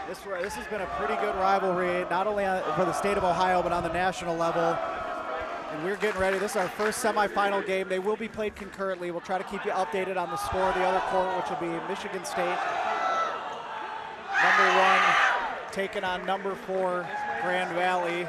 This has been a pretty good rivalry, not only for the state of Ohio, but on the national level. And we're getting ready. This is our first semifinal game. They will be played concurrently. We'll try to keep you updated on the score of the other court, which will be Michigan State. Number 1 taking on number 4, Grand Valley.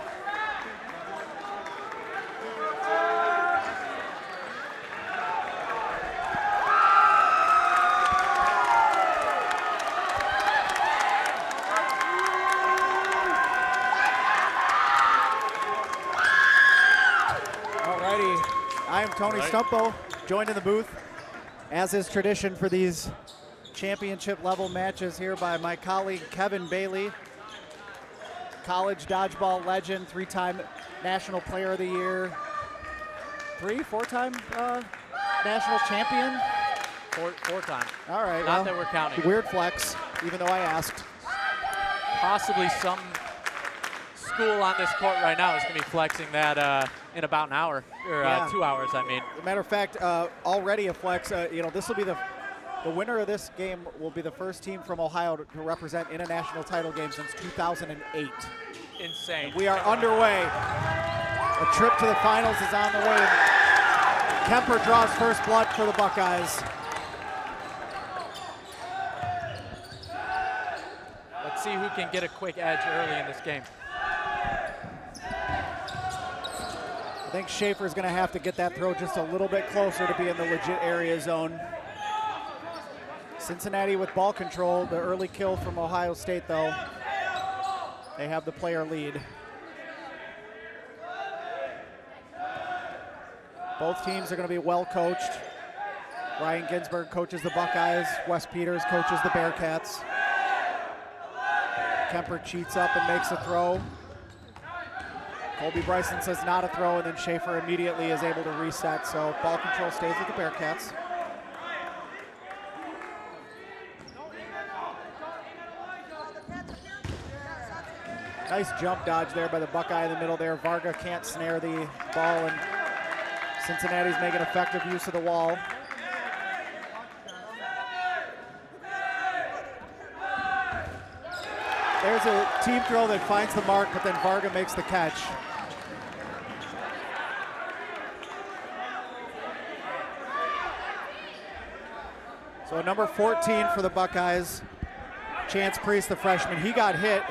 I am Tony Stumpo, joined in the booth, as is tradition for these championship level matches here by my colleague Kevin Bailey, college dodgeball legend, 3-time National Player of the Year, 4-time national champion? Four time. All right. Not that we're counting. Weird flex, even though I asked. Possibly some school on this court right now is going to be flexing that in about an hour, or 2 hours, I mean. As a matter of fact, already a flex. This will be the winner of this game will be the first team from Ohio to represent in a national title game since 2008. Insane. And we are underway. A trip to the finals is on the way. Kemper draws first blood for the Buckeyes. Let's see who can get a quick edge early in this game. I think Schaefer's going to have to get that throw just a little bit closer to be in the legit area zone. Cincinnati with ball control. The early kill from Ohio State, though. They have the player lead. Both teams are going to be well coached. Ryan Ginsberg coaches the Buckeyes. Wes Peters coaches the Bearcats. Kemper cheats up and makes a throw. Colby Bryson says not a throw, and then Schaefer immediately is able to reset. So ball control stays with the Bearcats. Nice jump dodge there by the Buckeye in the middle there. Varga can't snare the ball, and Cincinnati's making effective use of the wall. There's a team throw that finds the mark, but then Varga makes the catch. So number 14 for the Buckeyes, Chance Priest, the freshman, he got hit.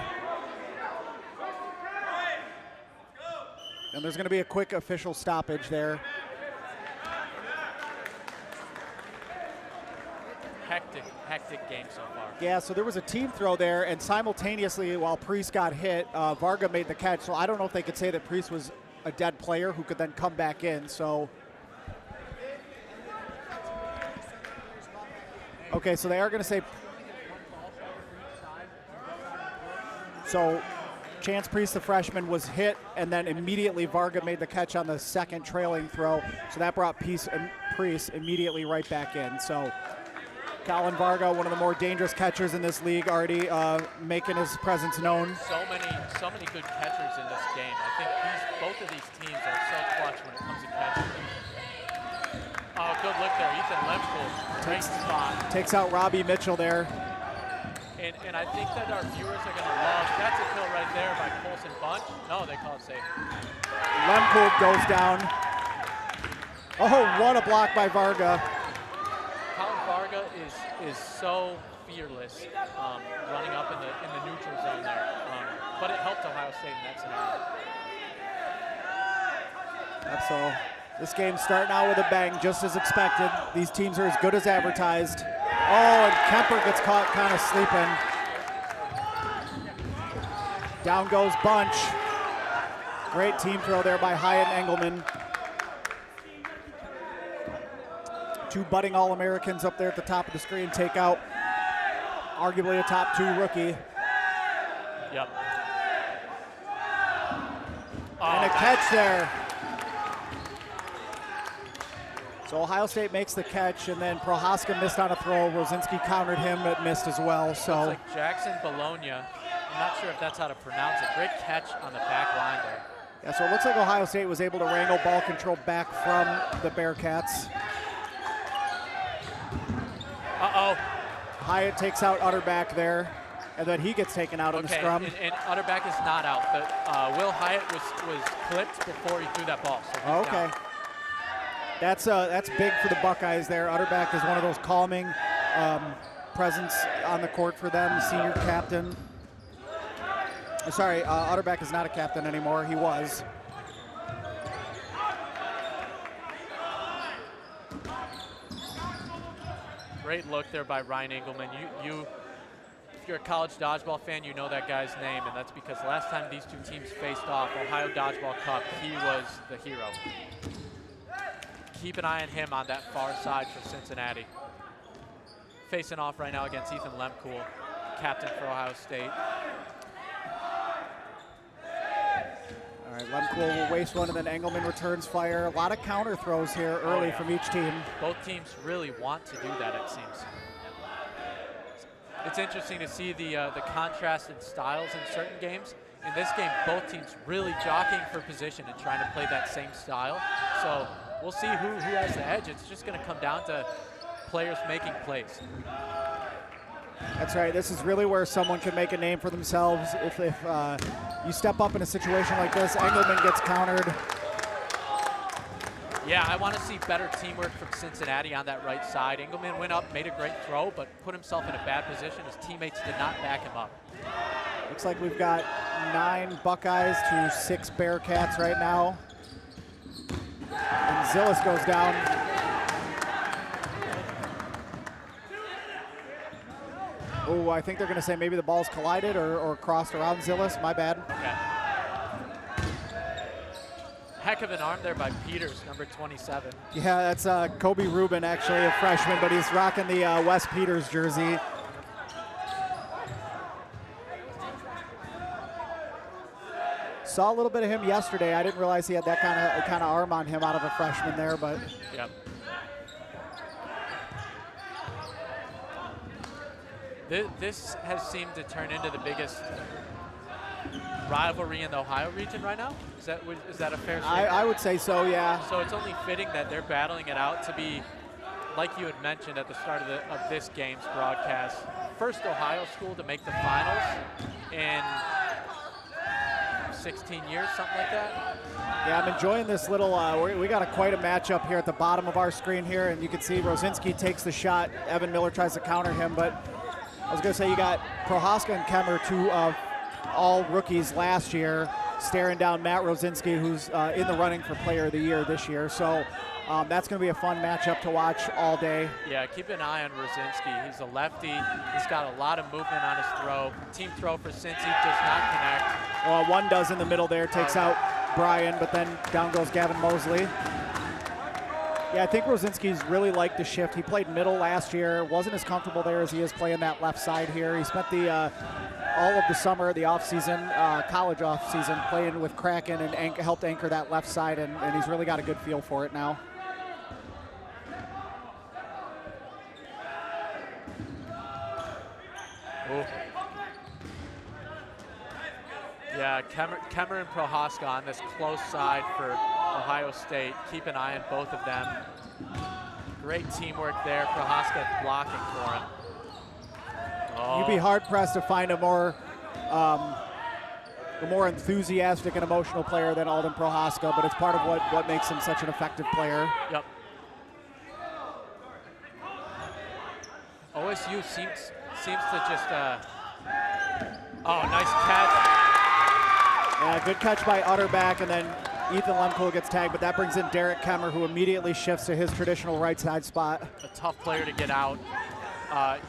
And there's going to be a quick official stoppage there. Hectic game so far. Yeah, so there was a team throw there, and simultaneously while Priest got hit, Varga made the catch. So I don't know if they could say that Priest was a dead player who could then come back in. So, okay, so they are going to say. So Chance Priest, the freshman, was hit, and then immediately Varga made the catch on the second trailing throw. So that brought Priest immediately right back in. So Colin Varga, one of the more dangerous catchers in this league, already making his presence known. So many good catchers in this game. I think both of these teams are so clutch when it comes to catching. Oh, good look there. Ethan Lempool, great spot. Takes out Robbie Mitchell there. And I think that our viewers are going to love. That's a kill right there by Colson Bunch. No, they call it safe. Lempool goes down. Oh, what a block by Varga. Colin Varga is so fearless running up in the neutral zone there. But it helped Ohio State in that scenario. So this game's starting out with a bang, just as expected. These teams are as good as advertised. Oh, and Kemper gets caught kind of sleeping. Down goes Bunch. Great team throw there by Hyatt and Engelman. Two budding All-Americans up there at the top of the screen take out arguably a top 2 rookie. Yep. And a catch there. So Ohio State makes the catch, and then Prohaska missed on a throw. Rosinski countered him, but missed as well. So looks like Jackson Bologna. I'm not sure if that's how to pronounce it. Great catch on the back line there. Yeah, so it looks like Ohio State was able to wrangle ball control back from the Bearcats. Uh-oh. Hyatt takes out Utterback there. And then he gets taken out on the scrum. And Utterback is not out. But Will Hyatt was clipped before he threw that ball. So he's okay. down. That's big for the Buckeyes there. Utterback is one of those calming presence on the court for them, senior captain. Sorry, Utterback is not a captain anymore. He was. Great look there by Ryan Engelman. If you're a college dodgeball fan, you know that guy's name, and that's because last time these two teams faced off, Ohio Dodgeball Cup, he was the hero. Keep an eye on him on that far side for Cincinnati. Facing off right now against Ethan Lemkool, captain for Ohio State. All right, Lemkool will waste one, and then Engelman returns fire. A lot of counter throws here early from each team. Both teams really want to do that, it seems. It's interesting to see the contrast in styles in certain games. In this game, both teams really jockeying for position and trying to play that same style. So we'll see who has the edge. It's just going to come down to players making plays. That's right. This is really where someone can make a name for themselves. If you step up in a situation like this, Engelman gets countered. Yeah, I want to see better teamwork from Cincinnati on that right side. Engelman went up, made a great throw, but put himself in a bad position. His teammates did not back him up. Looks like we've got 9 Buckeyes to 6 Bearcats right now. And Zillis goes down. Oh, I think they're going to say maybe the balls collided or crossed around Zillis. My bad. Okay. Heck of an arm there by Peters, number 27. Yeah, that's Kobe Rubin, actually, a freshman, but he's rocking the Wes Peters jersey. Saw a little bit of him yesterday. I didn't realize he had that kind of arm on him out of a freshman there, but. Yep. This has seemed to turn into the biggest rivalry in the Ohio region right now. Is that a fair statement? I would say so, yeah. So it's only fitting that they're battling it out to be, like you had mentioned at the start of this game's broadcast, first Ohio school to make the finals in 16 years, something like that. Yeah, I'm enjoying this little, we got quite a matchup here at the bottom of our screen here, and you can see Rosinski takes the shot. Evan Miller tries to counter him, but I was going to say you got Prohaska and Kemmer, two of all rookies last year, staring down Matt Rosinski, who's in the running for Player of the Year this year. So that's going to be a fun matchup to watch all day. Yeah, keep an eye on Rosinski. He's a lefty. He's got a lot of movement on his throw. Team throw for Cincy does not connect. Well, one does in the middle there, takes out Brian, but then down goes Gavin Mosley. Yeah, I think Rosinski's really liked the shift. He played middle last year, wasn't as comfortable there as he is playing that left side here. He spent all of the summer, the off-season, college off-season, playing with Kraken and helped anchor that left side, and he's really got a good feel for it now. Ooh. Yeah, Kemmer and Prohaska on this close side for Ohio State. Keep an eye on both of them. Great teamwork there. Prohaska blocking for him. Oh. You'd be hard-pressed to find a more enthusiastic and emotional player than Alden Prohaska, but it's part of what makes him such an effective player. Yep. OSU seems to just nice catch. Yeah, good catch by Utterback, and then Ethan Lemkool gets tagged, but that brings in Derek Kemmer, who immediately shifts to his traditional right side spot. A tough player to get out.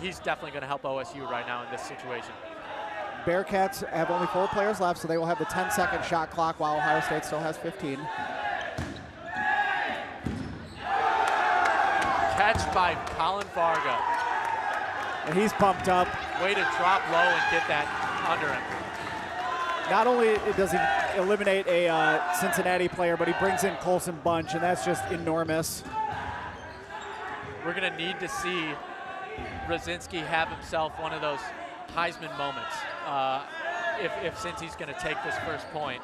He's definitely going to help OSU right now in this situation. Bearcats have only 4 players left, so they will have the 10-second shot clock while Ohio State still has 15. Catch by Colin Varga. And he's pumped up. Way to drop low and get that under him. Not only does he eliminate a Cincinnati player, but he brings in Colson Bunch, and that's just enormous. We're going to need to see Rosinski have himself one of those Heisman moments if Cincy's going to take this first point.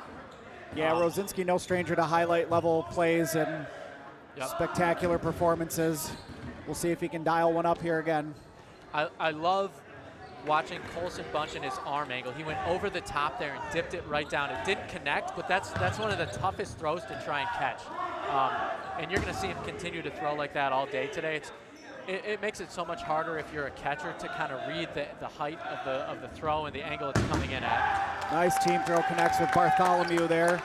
Yeah, Rosinski, no stranger to highlight level plays and spectacular performances. We'll see if he can dial one up here again. I love watching Colson bunch in his arm angle. He went over the top there and dipped it right down. It didn't connect, but that's one of the toughest throws to try and catch. And you're going to see him continue to throw like that all day today. It makes it so much harder if you're a catcher to kind of read the height of the throw and the angle it's coming in at. Nice team throw, connects with Bartholomew there.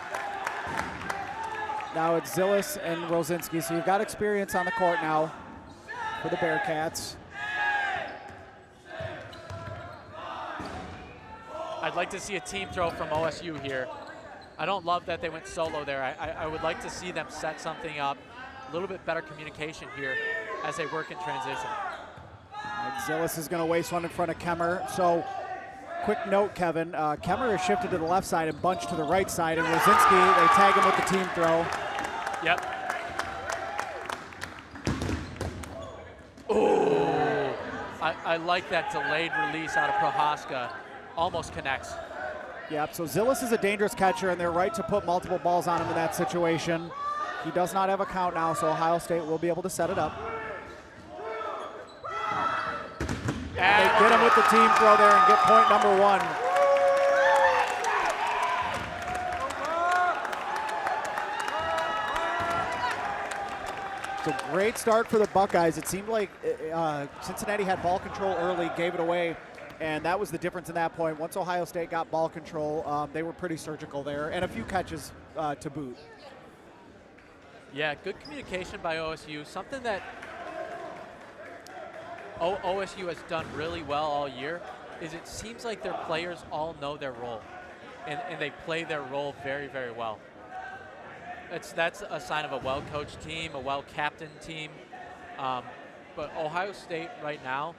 Now it's Zillis and Rosinski, so you've got experience on the court now for the Bearcats. I'd like to see a team throw from OSU here. I don't love that they went solo there. I would like to see them set something up, a little bit better communication here as they work in transition. Zillis is going to waste one in front of Kemmer. So, quick note, Kevin. Kemmer has shifted to the left side and bunched to the right side, and Rosinski, they tag him with the team throw. Yep. Oh, I like that delayed release out of Prohaska. Almost connects. Yep, so Zillis is a dangerous catcher, and they're right to put multiple balls on him in that situation. He does not have a count now, so Ohio State will be able to set it up. And they get him with the team throw there and get point number 1. So great start for the Buckeyes. It seemed like Cincinnati had ball control early, gave it away, and that was the difference in that point. Once Ohio State got ball control, they were pretty surgical there, and a few catches to boot. Yeah, good communication by OSU. Something that OSU has done really well all year is it seems like their players all know their role, and they play their role very, very well. That's a sign of a well-coached team, a well-captained team. But Ohio State right now,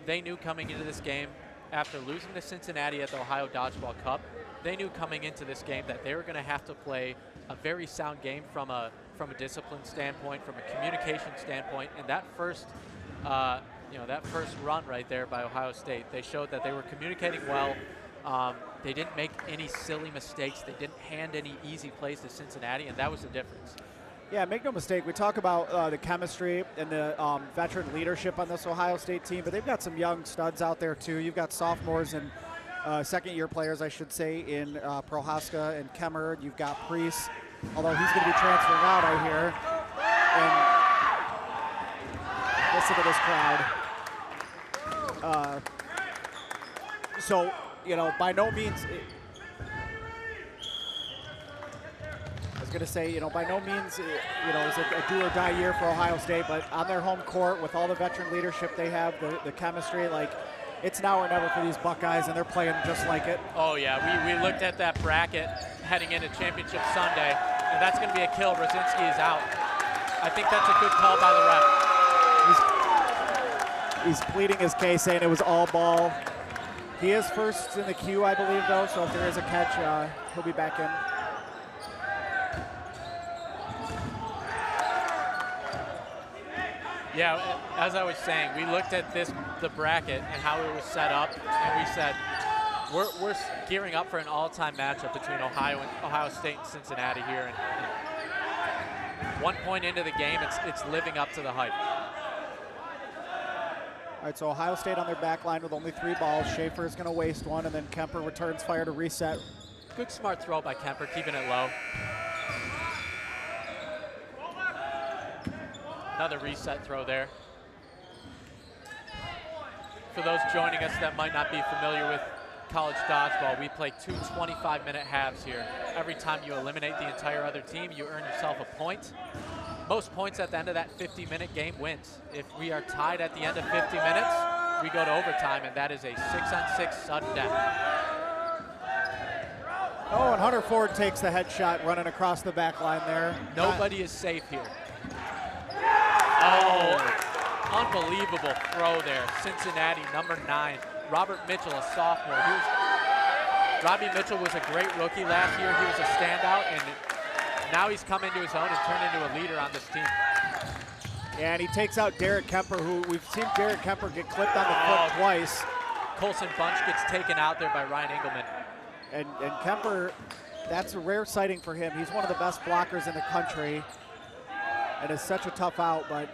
they knew coming into this game, after losing to Cincinnati at the Ohio Dodgeball Cup, they knew coming into this game that they were going to have to play a very sound game from a discipline standpoint, from a communication standpoint. And that first, that first run right there by Ohio State, they showed that they were communicating well. They didn't make any silly mistakes. They didn't hand any easy plays to Cincinnati, and that was the difference. Yeah, make no mistake. We talk about the chemistry and the veteran leadership on this Ohio State team, but they've got some young studs out there too. You've got sophomores and second-year players, I should say, in Prohaska and Kemmer. You've got Priest, although he's going to be transferring out, I hear. And listen to this crowd. So, by no means. I was going to say, by no means, is it a do or die year for Ohio State, but on their home court with all the veteran leadership they have, the chemistry, it's now or never for these Buckeyes, and they're playing just like it. Oh yeah, we looked at that bracket heading into Championship Sunday, and that's going to be a kill. Rosinski is out. I think that's a good call by the ref. He's pleading his case, saying it was all ball. He is first in the queue, I believe, though, so if there is a catch, he'll be back in. Yeah, as I was saying, we looked at the bracket and how it was set up, and we said we're gearing up for an all-time matchup between Ohio State and Cincinnati here. And 1 point into the game, it's living up to the hype. All right, so Ohio State on their back line with only 3 balls. Schaefer is going to waste one, and then Kemper returns fire to reset. Good smart throw by Kemper, keeping it low. Another reset throw there. For those joining us that might not be familiar with college dodgeball, we play 2 25-minute halves here. Every time you eliminate the entire other team, you earn yourself a point. Most points at the end of that 50-minute game wins. If we are tied at the end of 50 minutes, we go to overtime, and that is a 6-on-6 sudden death. Oh, and Hunter Ford takes the headshot running across the back line there. Nobody is safe here. Oh, unbelievable throw there. Cincinnati, number 9. Robert Mitchell, a sophomore. Robbie Mitchell was a great rookie last year. He was a standout, and now he's come into his own and turned into a leader on this team. Yeah, and he takes out Derek Kemper, who we've seen Derek Kemper get clipped on the foot twice. Colson Bunch gets taken out there by Ryan Engelman. And Kemper, that's a rare sighting for him. He's one of the best blockers in the country. And it's such a tough out, but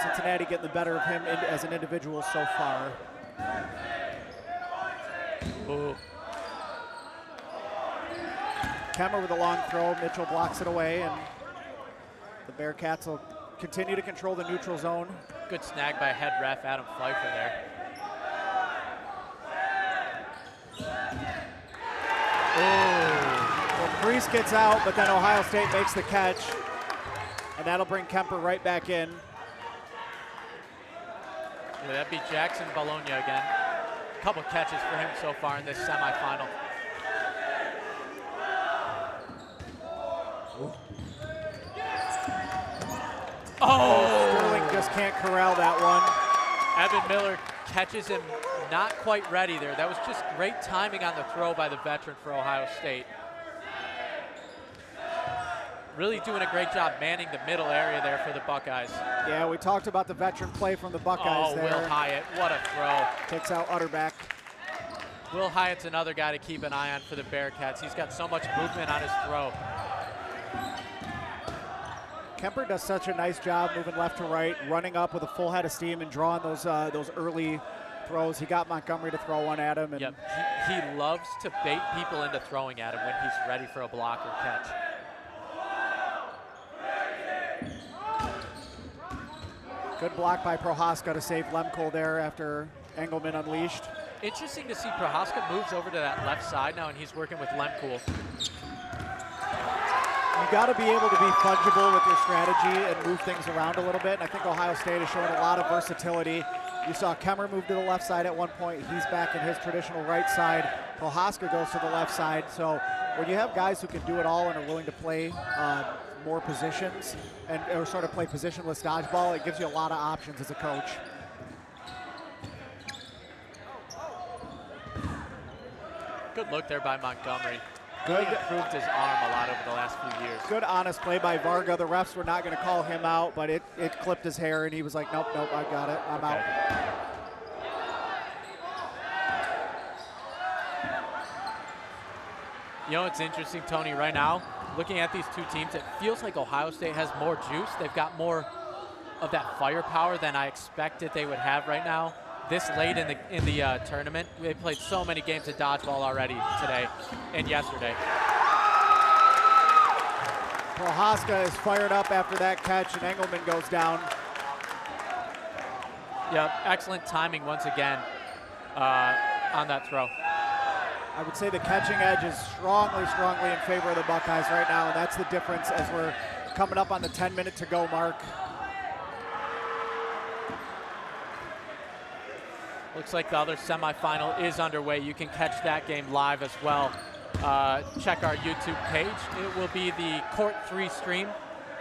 Cincinnati getting the better of him as an individual so far. Ooh. Kemmer with a long throw. Mitchell blocks it away, and the Bearcats will continue to control the neutral zone. Good snag by head ref Adam Pfeiffer there. Well, Priest gets out, but then Ohio State makes the catch, and that'll bring Kemper right back in. Yeah, that'd be Jackson Bologna again. A couple catches for him so far in this semifinal. Oh! Sterling just can't corral that one. Evan Miller catches him not quite ready there. That was just great timing on the throw by the veteran for Ohio State. Really doing a great job manning the middle area there for the Buckeyes. Yeah, we talked about the veteran play from the Buckeyes there. Will Hyatt, what a throw. Takes out Utterback. Will Hyatt's another guy to keep an eye on for the Bearcats. He's got so much movement on his throw. Kemper does such a nice job moving left to right, running up with a full head of steam and drawing those early throws. He got Montgomery to throw one at him. And yep, he loves to bait people into throwing at him when he's ready for a block or catch. Good block by Prohaska to save Lemko there after Engelman unleashed. Interesting to see Prohaska moves over to that left side now, and he's working with Lemkool. You got to be able to be fungible with your strategy and move things around a little bit. And I think Ohio State is showing a lot of versatility. You saw Kemmer move to the left side at one point. He's back in his traditional right side. Prohaska goes to the left side. So when you have guys who can do it all and are willing to play more positions or sort of play positionless dodgeball, it gives you a lot of options as a coach. Good look there by Montgomery. Good. He improved his arm a lot over the last few years. Good honest play by Varga. The refs were not going to call him out, but it clipped his hair, and he was like, nope, I got it. I'm out. You know, it's interesting, Tony, right now, looking at these two teams, it feels like Ohio State has more juice. They've got more of that firepower than I expected they would have right now. This late in the tournament, they played so many games of dodgeball already today and yesterday. Prohaska is fired up after that catch, and Engelman goes down. Yep, excellent timing once again on that throw. I would say the catching edge is strongly in favor of the Buckeyes right now, and that's the difference as we're coming up on the 10-minute to go mark. Looks like the other semifinal is underway. You can catch that game live as well. Check our YouTube page. It will be the Court 3 stream,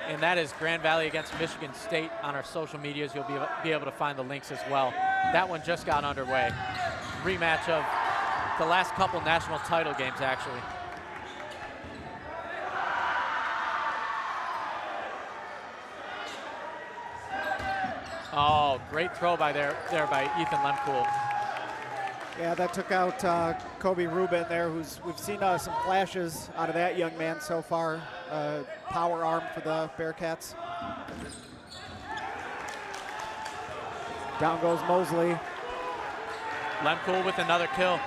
and that is Grand Valley against Michigan State. On our social medias, you'll be able to find the links as well. That one just got underway. Rematch of the last couple national title games, actually. Oh, great throw there by Ethan Lemkool. Yeah, that took out Kobe Rubin there, we've seen some flashes out of that young man so far. Power arm for the Bearcats. Down goes Mosley. Lemkool with another kill.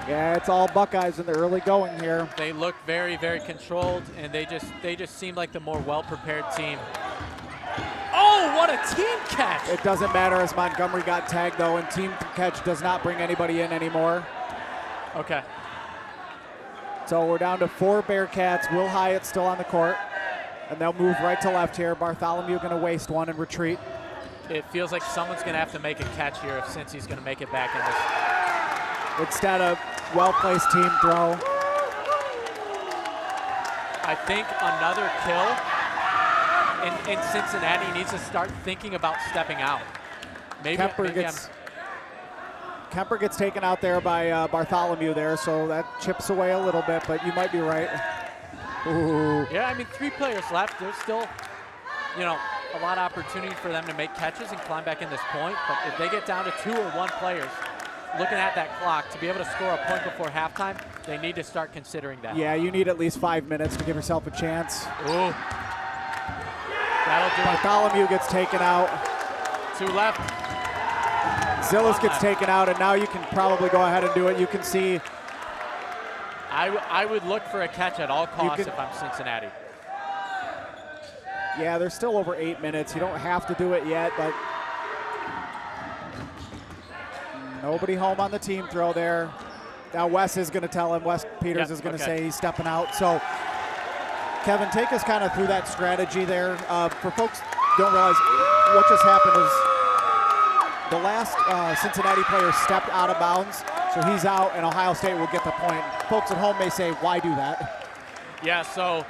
Yeah, it's all Buckeyes in the early going here. They look very, very controlled, and they just seem like the more well-prepared team. Oh, what a team catch! It doesn't matter as Montgomery got tagged, though, and team catch does not bring anybody in anymore. Okay. So we're down to 4 Bearcats. Will Hyatt still on the court, and they'll move right to left here. Bartholomew going to waste one and retreat. It feels like someone's going to have to make a catch here if Cincy's going to make it back in this. Instead of well-placed team throw. I think another kill. And Cincinnati needs to start thinking about stepping out. Kemper gets taken out there by Bartholomew there, so that chips away a little bit, but you might be right. Ooh. Yeah, I mean, 3 players left. There's still, you know, a lot of opportunity for them to make catches and climb back in this point, but if they get down to 2 or 1 players, looking at that clock, to be able to score a point before halftime, they need to start considering that. Yeah, you need at least 5 minutes to give yourself a chance. Ooh. That'll do it. Bartholomew gets taken out. 2 left. Zillis gets taken out, and now you can probably go ahead and do it. You can see. I would look for a catch at all costs if I'm Cincinnati. Yeah, there's still over 8 minutes. You don't have to do it yet, but nobody home on the team throw there. Now Wes is going to tell him. Wes Peters is going to say he's stepping out. So Kevin, take us kind of through that strategy there. For folks who don't realize, what just happened is the last Cincinnati player stepped out of bounds, so he's out, and Ohio State will get the point. Folks at home may say, why do that? Yeah, so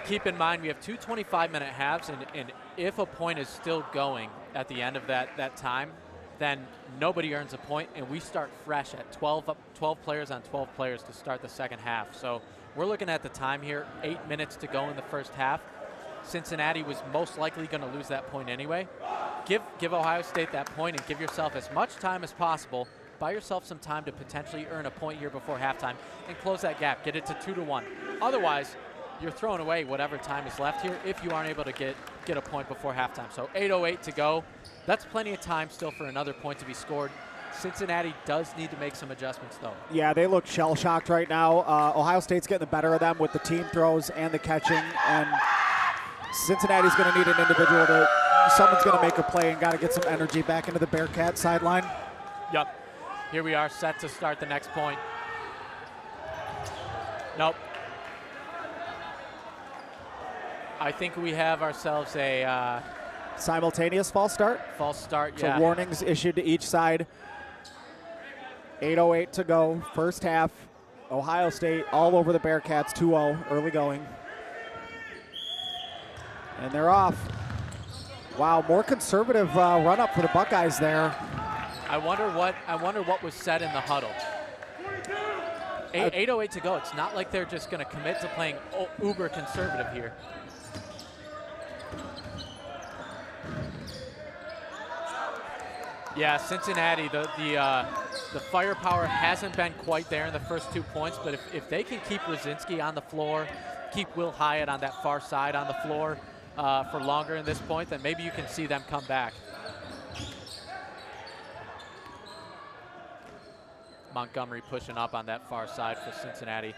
keep in mind we have two 25-minute halves, and if a point is still going at the end of that time, then nobody earns a point, and we start fresh at 12 players on 12 players to start the second half. So we're looking at the time here, 8 minutes to go in the first half. Cincinnati was most likely going to lose that point anyway. Give Ohio State that point and give yourself as much time as possible. Buy yourself some time to potentially earn a point here before halftime and close that gap. Get it to 2-1. Otherwise, you're throwing away whatever time is left here if you aren't able to get a point before halftime. So 8:08 to go. That's plenty of time still for another point to be scored. Cincinnati does need to make some adjustments, though. Yeah, they look shell-shocked right now. Ohio State's getting the better of them with the team throws and the catching, and Cincinnati's going to need an individual someone's going to make a play and got to get some energy back into the Bearcat sideline. Yep. Here we are set to start the next point. Nope. I think we have ourselves a simultaneous false start. False start, so yeah. Warnings issued to each side. 8:08 to go, first half. Ohio State all over the Bearcats, 2-0, early going. And they're off. Wow, more conservative run up for the Buckeyes there. I wonder what was said in the huddle. 8:08 to go. It's not like they're just going to commit to playing uber conservative here. Yeah, Cincinnati, the firepower hasn't been quite there in the first 2 points, but if they can keep Rosinski on the floor, keep Will Hyatt on that far side on the floor for longer in this point, then maybe you can see them come back. Montgomery pushing up on that far side for Cincinnati.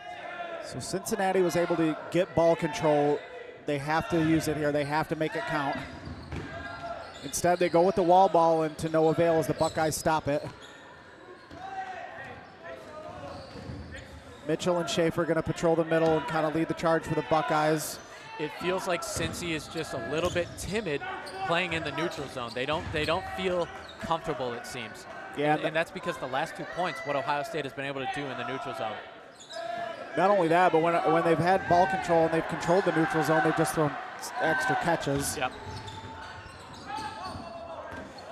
So Cincinnati was able to get ball control. They have to use it here. They have to make it count. Instead, they go with the wall ball, and to no avail as the Buckeyes stop it. Mitchell and Schaefer going to patrol the middle and kind of lead the charge for the Buckeyes. It feels like Cincy is just a little bit timid playing in the neutral zone. They don't feel comfortable, it seems. Yeah, and that's because the last 2 points, what Ohio State has been able to do in the neutral zone. Not only that, but when they've had ball control and they've controlled the neutral zone, they've just thrown extra catches. Yep.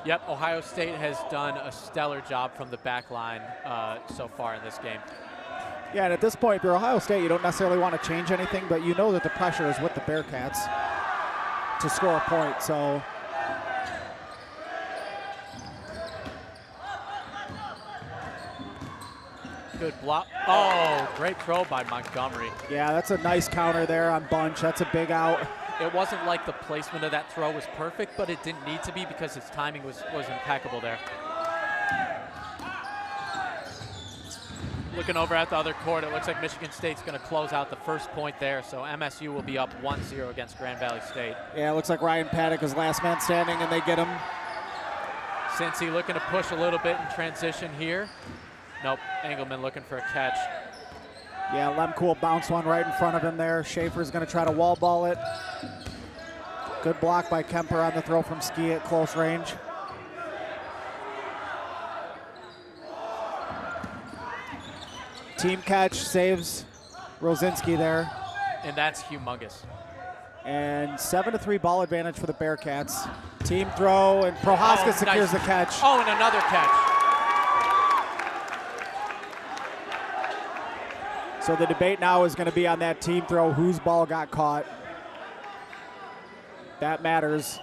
Yep, Ohio State has done a stellar job from the back line so far in this game. Yeah, and at this point, if you're Ohio State, you don't necessarily want to change anything, but you know that the pressure is with the Bearcats to score a point, so. Good block. Oh, great throw by Montgomery. Yeah, that's a nice counter there on Bunch. That's a big out. It wasn't like the placement of that throw was perfect, but it didn't need to be because his timing was impeccable there. Looking over at the other court, it looks like Michigan State's going to close out the first point there, so MSU will be up 1-0 against Grand Valley State. Yeah, it looks like Ryan Paddock is last man standing, and they get him. Cincy looking to push a little bit in transition here. Nope, Engelman looking for a catch. Yeah, Lemcool bounced one right in front of him there. Schaefer's going to try to wall ball it. Good block by Kemper on the throw from Ski at close range. Team catch saves Rosinski there. And that's humongous. And 7-3 ball advantage for the Bearcats. Team throw, and Prohaska secures the catch. Oh, and another catch. So the debate now is going to be on that team throw, whose ball got caught. That matters.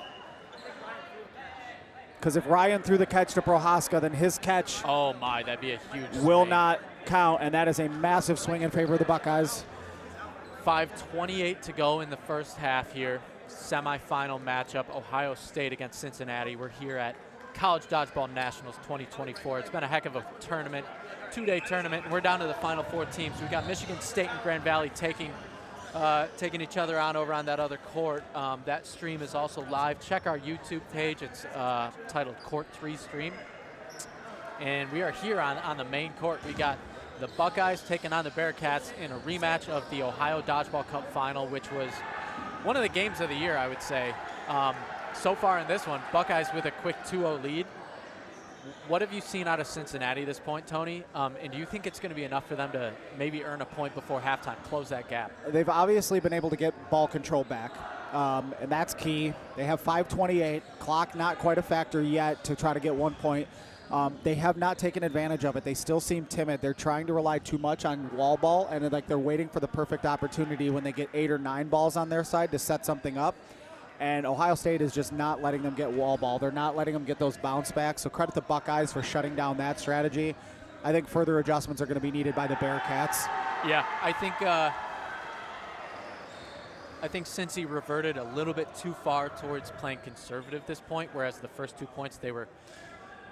Because if Ryan threw the catch to Prohaska, then his catch oh my, that'd be a huge will swing. not count, and that is a massive swing in favor of the Buckeyes. 5:28 to go in the first half here. Semifinal matchup, Ohio State against Cincinnati. We're here at College Dodgeball Nationals 2024. It's been a heck of a tournament, 2-day tournament, and we're down to the final 4 teams. We've got Michigan State and Grand Valley taking each other on over on that other court. That stream is also live. Check our YouTube page. It's titled Court 3 Stream. And we are here on the main court. We got the Buckeyes taking on the Bearcats in a rematch of the Ohio Dodgeball Cup final, which was one of the games of the year, I would say. So far in this one, Buckeyes with a quick 2-0 lead. What have you seen out of Cincinnati at this point, Tony? And do you think it's going to be enough for them to maybe earn a point before halftime, close that gap? They've obviously been able to get ball control back, and that's key. They have 5:28, clock not quite a factor yet to try to get 1 point. They have not taken advantage of it. They still seem timid. They're trying to rely too much on wall ball, and they're waiting for the perfect opportunity when they get 8 or 9 balls on their side to set something up. And Ohio State is just not letting them get wall ball. They're not letting them get those bounce backs. So credit the Buckeyes for shutting down that strategy. I think further adjustments are going to be needed by the Bearcats. Yeah, I think Cincy reverted a little bit too far towards playing conservative at this point, whereas the first 2 points they were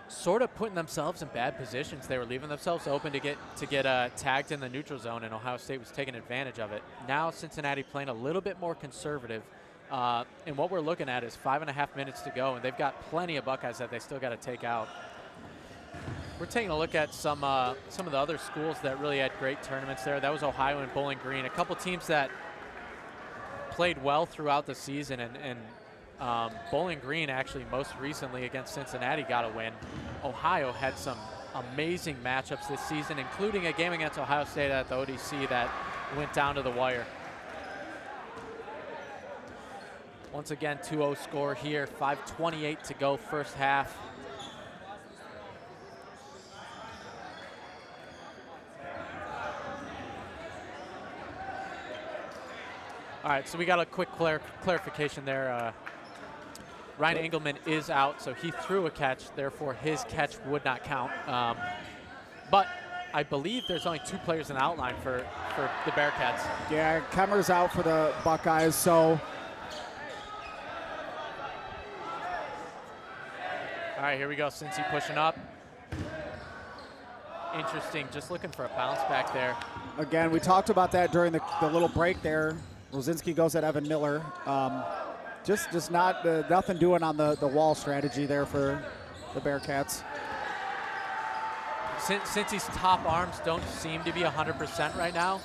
sort of putting themselves in bad positions. They were leaving themselves open to get tagged in the neutral zone, and Ohio State was taking advantage of it. Now Cincinnati playing a little bit more conservative. And what we're looking at is 5.5 minutes to go, and they've got plenty of Buckeyes that they still got to take out. We're taking a look at some of the other schools that really had great tournaments there. That was Ohio and Bowling Green, a couple teams that played well throughout the season, and Bowling Green actually most recently against Cincinnati got a win. Ohio had some amazing matchups this season, including a game against Ohio State at the ODC that went down to the wire. Once again, 2-0 score here, 5:28 to go first half. All right, so we got a quick clarification there. Ryan Engelman is out, so he threw a catch, therefore his catch would not count. But I believe there's only 2 players in the outline for the Bearcats. Yeah, Kemmer's out for the Buckeyes, so. All right, here we go. Cincy pushing up. Interesting. Just looking for a bounce back there. Again, we talked about that during the little break there. Rosinski goes at Evan Miller. Just not nothing doing on the wall strategy there for the Bearcats. Cincy's top arms don't seem to be 100% right now,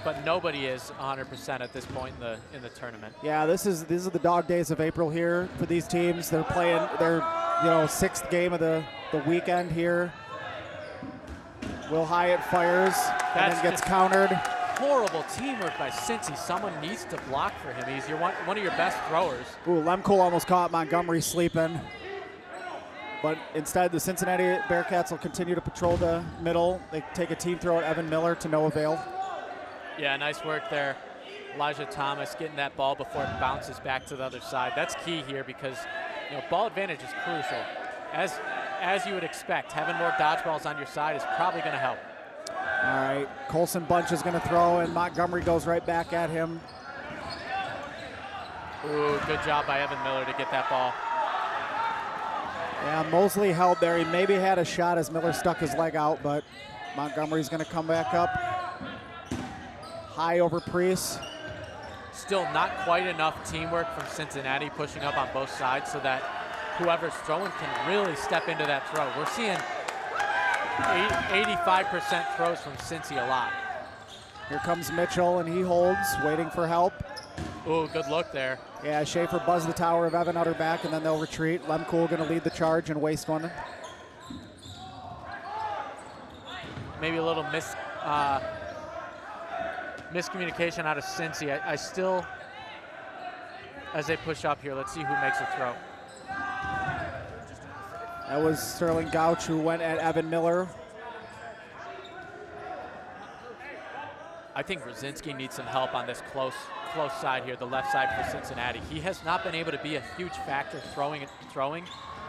but nobody is 100% at this point in the tournament. Yeah, these are the dog days of April here for these teams. They're playing their 6th game of the weekend here. Will Hyatt fires and then gets countered. Horrible teamwork by Cincy. Someone needs to block for him. He's one of your best throwers. Ooh, Lemkool almost caught Montgomery sleeping. But instead, the Cincinnati Bearcats will continue to patrol the middle. They take a team throw at Evan Miller to no avail. Yeah, nice work there. Elijah Thomas getting that ball before it bounces back to the other side. That's key here because ball advantage is crucial. As you would expect, having more dodgeballs on your side is probably going to help. All right, Colson Bunch is going to throw, and Montgomery goes right back at him. Ooh, good job by Evan Miller to get that ball. Yeah, Mosley held there. He maybe had a shot as Miller stuck his leg out, but Montgomery's going to come back up. High over Priest. Still not quite enough teamwork from Cincinnati pushing up on both sides so that whoever's throwing can really step into that throw. We're seeing 85% throws from Cincy a lot. Here comes Mitchell, and he holds, waiting for help. Ooh, good look there. Yeah, Schaefer buzzed the tower of Evan Utter back, and then they'll retreat. Lemkool going to lead the charge and waste one. Maybe a little miscommunication out of Cincy. I still, as they push up here, let's see who makes a throw. That was Sterling Gouch who went at Evan Miller. I think Rosinski needs some help on this close side here, the left side for Cincinnati. He has not been able to be a huge factor throwing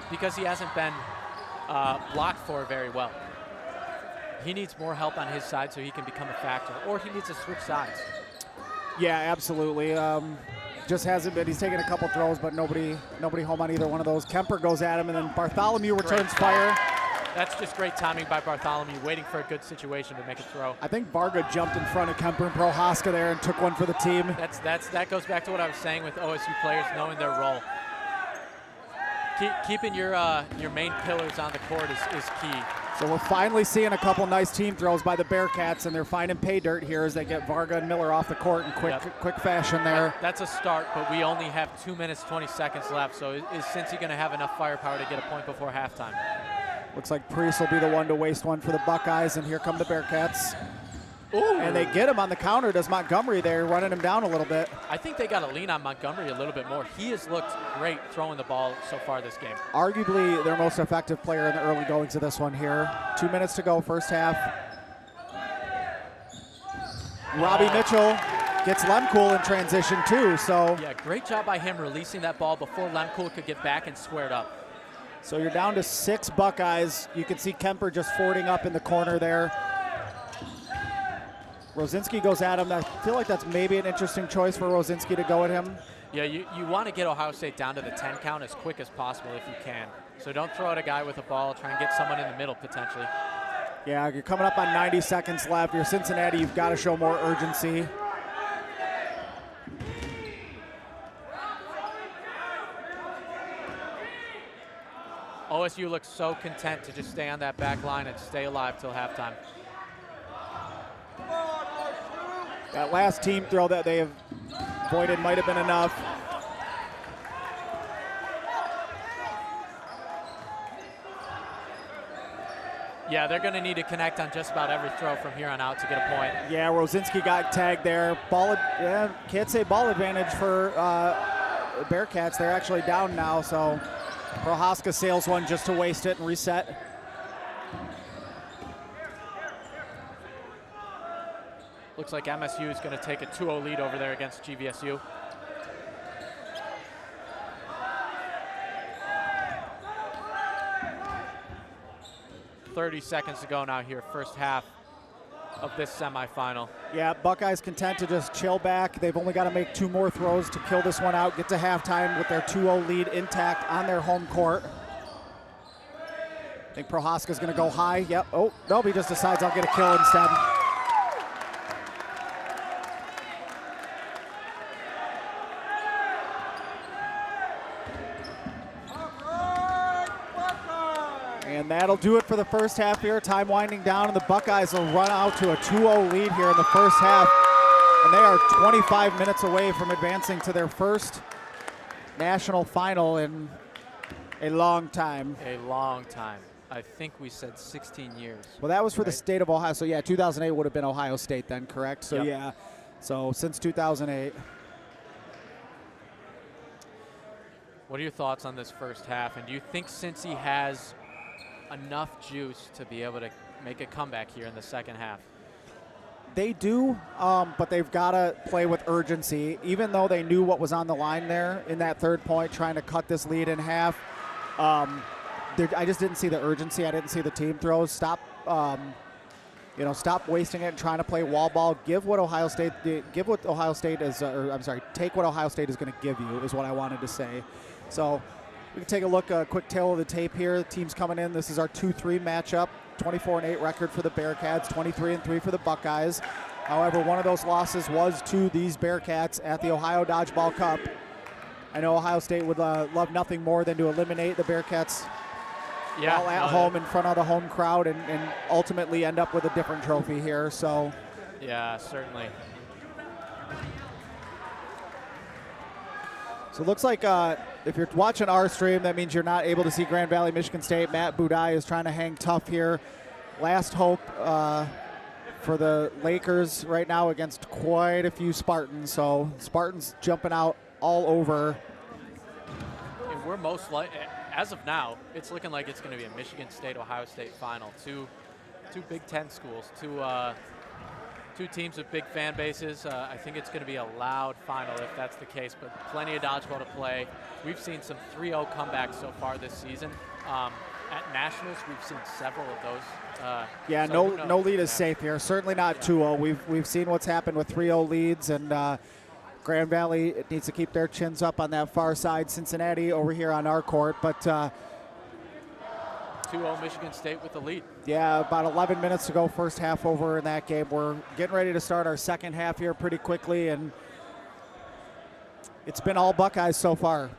because he hasn't been blocked for very well. He needs more help on his side so he can become a factor, or he needs to switch sides. Yeah, absolutely. just hasn't been. He's taken a couple throws, but nobody home on either one of those. Kemper goes at him, and then Bartholomew returns fire. That's just great timing by Bartholomew, waiting for a good situation to make a throw. I think Varga jumped in front of Kemper and Prohaska there and took one for the team. That goes back to what I was saying with OSU players knowing their role. Keeping your main pillars on the court is key. So we're finally seeing a couple nice team throws by the Bearcats, and they're finding pay dirt here as they get Varga and Miller off the court in quick fashion there. That's a start, but we only have 2 minutes, 20 seconds left. So is Cincy going to have enough firepower to get a point before halftime? Looks like Priest will be the one to waste one for the Buckeyes, and here come the Bearcats. Ooh. And they get him on the counter. Does Montgomery there, running him down a little bit. I think they got to lean on Montgomery a little bit more. He has looked great throwing the ball so far this game. Arguably their most effective player in the early goings of this one here. 2 minutes to go, first half. Robbie Mitchell gets Lemcool in transition too. So yeah, great job by him releasing that ball before Lemcool could get back and square it up. So you're down to 6 Buckeyes. You can see Kemper just fording up in the corner there. Rosinski goes at him. I feel like that's maybe an interesting choice for Rosinski to go at him. Yeah, you want to get Ohio State down to the 10 count as quick as possible if you can. So don't throw at a guy with a ball. Try and get someone in the middle potentially. Yeah, you're coming up on 90 seconds left. You're Cincinnati. You've got to show more urgency. OSU looks so content to just stay on that back line and stay alive till halftime. That last team throw that they have avoided might have been enough. Yeah, they're going to need to connect on just about every throw from here on out to get a point. Yeah, Rosinski got tagged there. Can't say ball advantage for Bearcats. They're actually down now, so Prohaska sails one just to waste it and reset. Looks like MSU is going to take a 2-0 lead over there against GVSU. .30 seconds to go now here, first half of this semifinal. Yeah, Buckeyes content to just chill back. They've only got to make 2 more throws to kill this one out, get to halftime with their 2-0 lead intact on their home court. I think Prohaska's going to go high. Yep. Oh, no, he just decides I'll get a kill instead. And that'll do it for the first half here. Time winding down, and the Buckeyes will run out to a 2-0 lead here in the first half. And they are 25 minutes away from advancing to their first national final in a long time. A long time. I think we said 16 years. Well, that was for the state of Ohio. So, yeah, 2008 would have been Ohio State then, correct? So, yep. Yeah. So, since 2008. What are your thoughts on this first half? And do you think Cincy has enough juice to be able to make a comeback here in the second half? They do, but they've got to play with urgency. Even though they knew what was on the line there in that third point, trying to cut this lead in half, I just didn't see the urgency. I didn't see the team throws. Stop wasting it and trying to play wall ball. Take what Ohio State is going to give you is what I wanted to say. So we can take a look, a quick tail of the tape here. The team's coming in. This is our 2-3 matchup. 24-8 record for the Bearcats, 23-3 for the Buckeyes. However, one of those losses was to these Bearcats at the Ohio Dodgeball Cup. I know Ohio State would love nothing more than to eliminate the Bearcats while at home in front of the home crowd and ultimately end up with a different trophy here. So, yeah, certainly. So it looks like if you're watching our stream, that means you're not able to see Grand Valley, Michigan State. Matt Budai is trying to hang tough here. Last hope for the Lakers right now against quite a few Spartans. So Spartans jumping out all over. And we're most likely, as of now, it's looking like it's going to be a Michigan State, Ohio State final. Two Big Ten schools, two teams with big fan bases. I think it's going to be a loud final if that's the case, but plenty of dodgeball to play. We've seen some 3-0 comebacks so far this season. At Nationals, we've seen several of those. Yeah, so no lead is safe here. Certainly not 2-0. We've seen what's happened with 3-0 leads, and Grand Valley, it needs to keep their chins up on that far side. Cincinnati over here on our court, but 2-0 Michigan State with the lead. Yeah, about 11 minutes to go, first half over in that game. We're getting ready to start our second half here pretty quickly, and it's been all Buckeyes so far.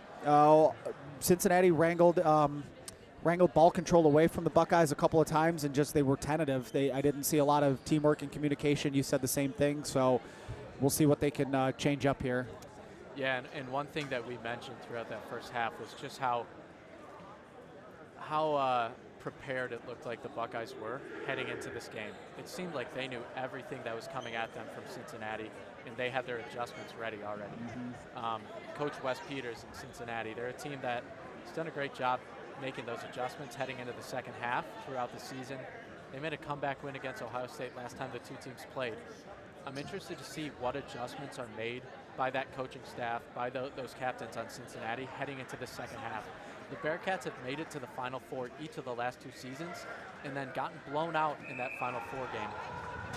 Cincinnati wrangled ball control away from the Buckeyes a couple of times, and just they were tentative. I didn't see a lot of teamwork and communication. You said the same thing, so we'll see what they can change up here. Yeah, and one thing that we mentioned throughout that first half was just how prepared it looked like the Buckeyes were heading into this game. It seemed like they knew everything that was coming at them from Cincinnati, and they had their adjustments ready already. Coach Wes Peters in Cincinnati, they're a team that has done a great job making those adjustments heading into the second half throughout the season. They made a comeback win against Ohio State last time the two teams played. I'm interested to see what adjustments are made by that coaching staff, by those captains on Cincinnati heading into the second half. The Bearcats have made it to the Final Four each of the last 2 seasons and then gotten blown out in that Final Four game.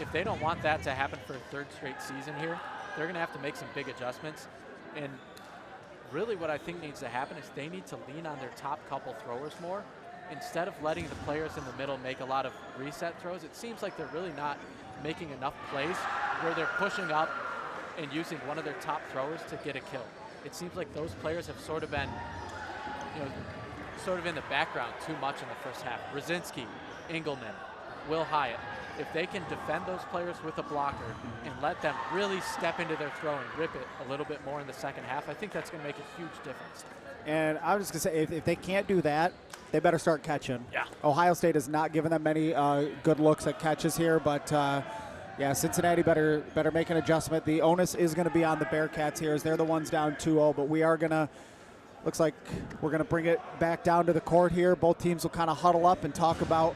If they don't want that to happen for a 3rd straight season here, they're going to have to make some big adjustments. And really what I think needs to happen is they need to lean on their top couple throwers more. Instead of letting the players in the middle make a lot of reset throws, it seems like they're really not making enough plays where they're pushing up and using one of their top throwers to get a kill. It seems like those players have sort of been sort of in the background too much in the first half. Brzezinski, Engelman, Will Hyatt. If they can defend those players with a blocker and let them really step into their throw and rip it a little bit more in the second half, I think that's going to make a huge difference. And I was just going to say, if they can't do that, they better start catching. Yeah. Ohio State has not given them many good looks at catches here, but yeah, Cincinnati better make an adjustment. The onus is going to be on the Bearcats here as they're the ones down 2-0, but we are going to, looks like we're going to bring it back down to the court here. Both teams will kind of huddle up and talk about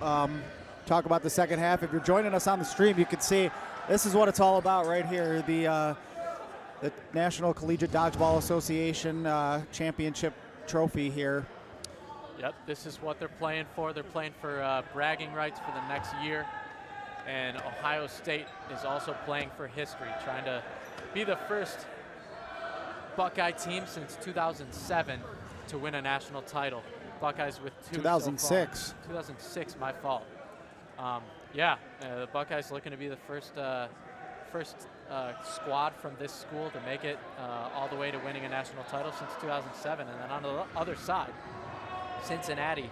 the second half. If you're joining us on the stream, you can see this is what it's all about right here. The National Collegiate Dodgeball Association Championship Trophy here. Yep, this is what they're playing for. They're playing for bragging rights for the next year. And Ohio State is also playing for history, trying to be the first Buckeye team since 2007 to win a national title. Buckeyes with 2 2006. So far. 2006, my fault. The Buckeyes looking to be the first squad from this school to make it all the way to winning a national title since 2007. And then on the other side, Cincinnati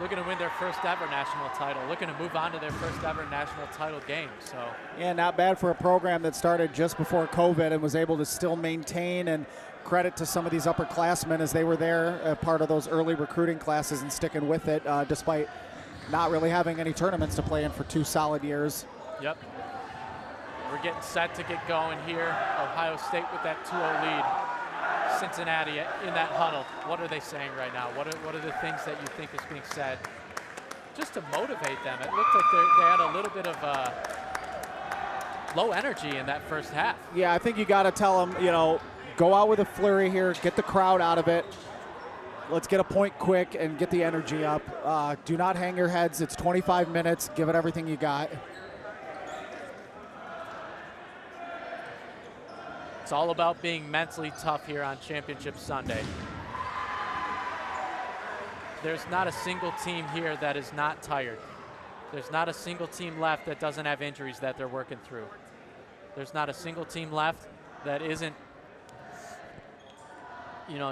looking to win their first ever national title, looking to move on to their first ever national title game. So yeah, not bad for a program that started just before COVID and was able to still maintain, and credit to some of these upperclassmen as they were there, part of those early recruiting classes and sticking with it despite not really having any tournaments to play in for 2 solid years. Yep. We're getting set to get going here. Ohio State with that 2-0 lead. Cincinnati in that huddle. What are they saying right now? What are the things that you think is being said just to motivate them? It looked like they had a little bit of low energy in that first half. Yeah, I think you got to tell them, go out with a flurry here, get the crowd out of it. Let's get a point quick and get the energy up. Do not hang your heads. It's 25 minutes. Give it everything you got. It's all about being mentally tough here on Championship Sunday. There's not a single team here that is not tired. There's not a single team left that doesn't have injuries that they're working through. There's not a single team left that isn't,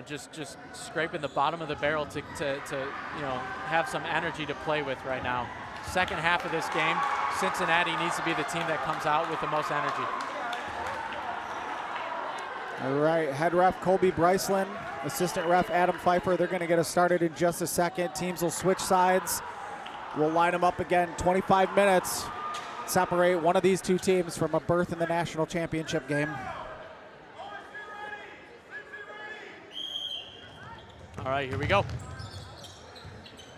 just scraping the bottom of the barrel to have some energy to play with right now. Second half of this game, Cincinnati needs to be the team that comes out with the most energy. All right, head ref Colby Bryceland, assistant ref Adam Pfeiffer. They're going to get us started in just a second. Teams will switch sides. We'll line them up again. 25 minutes. Separate one of these 2 teams from a berth in the national championship game. All right, here we go.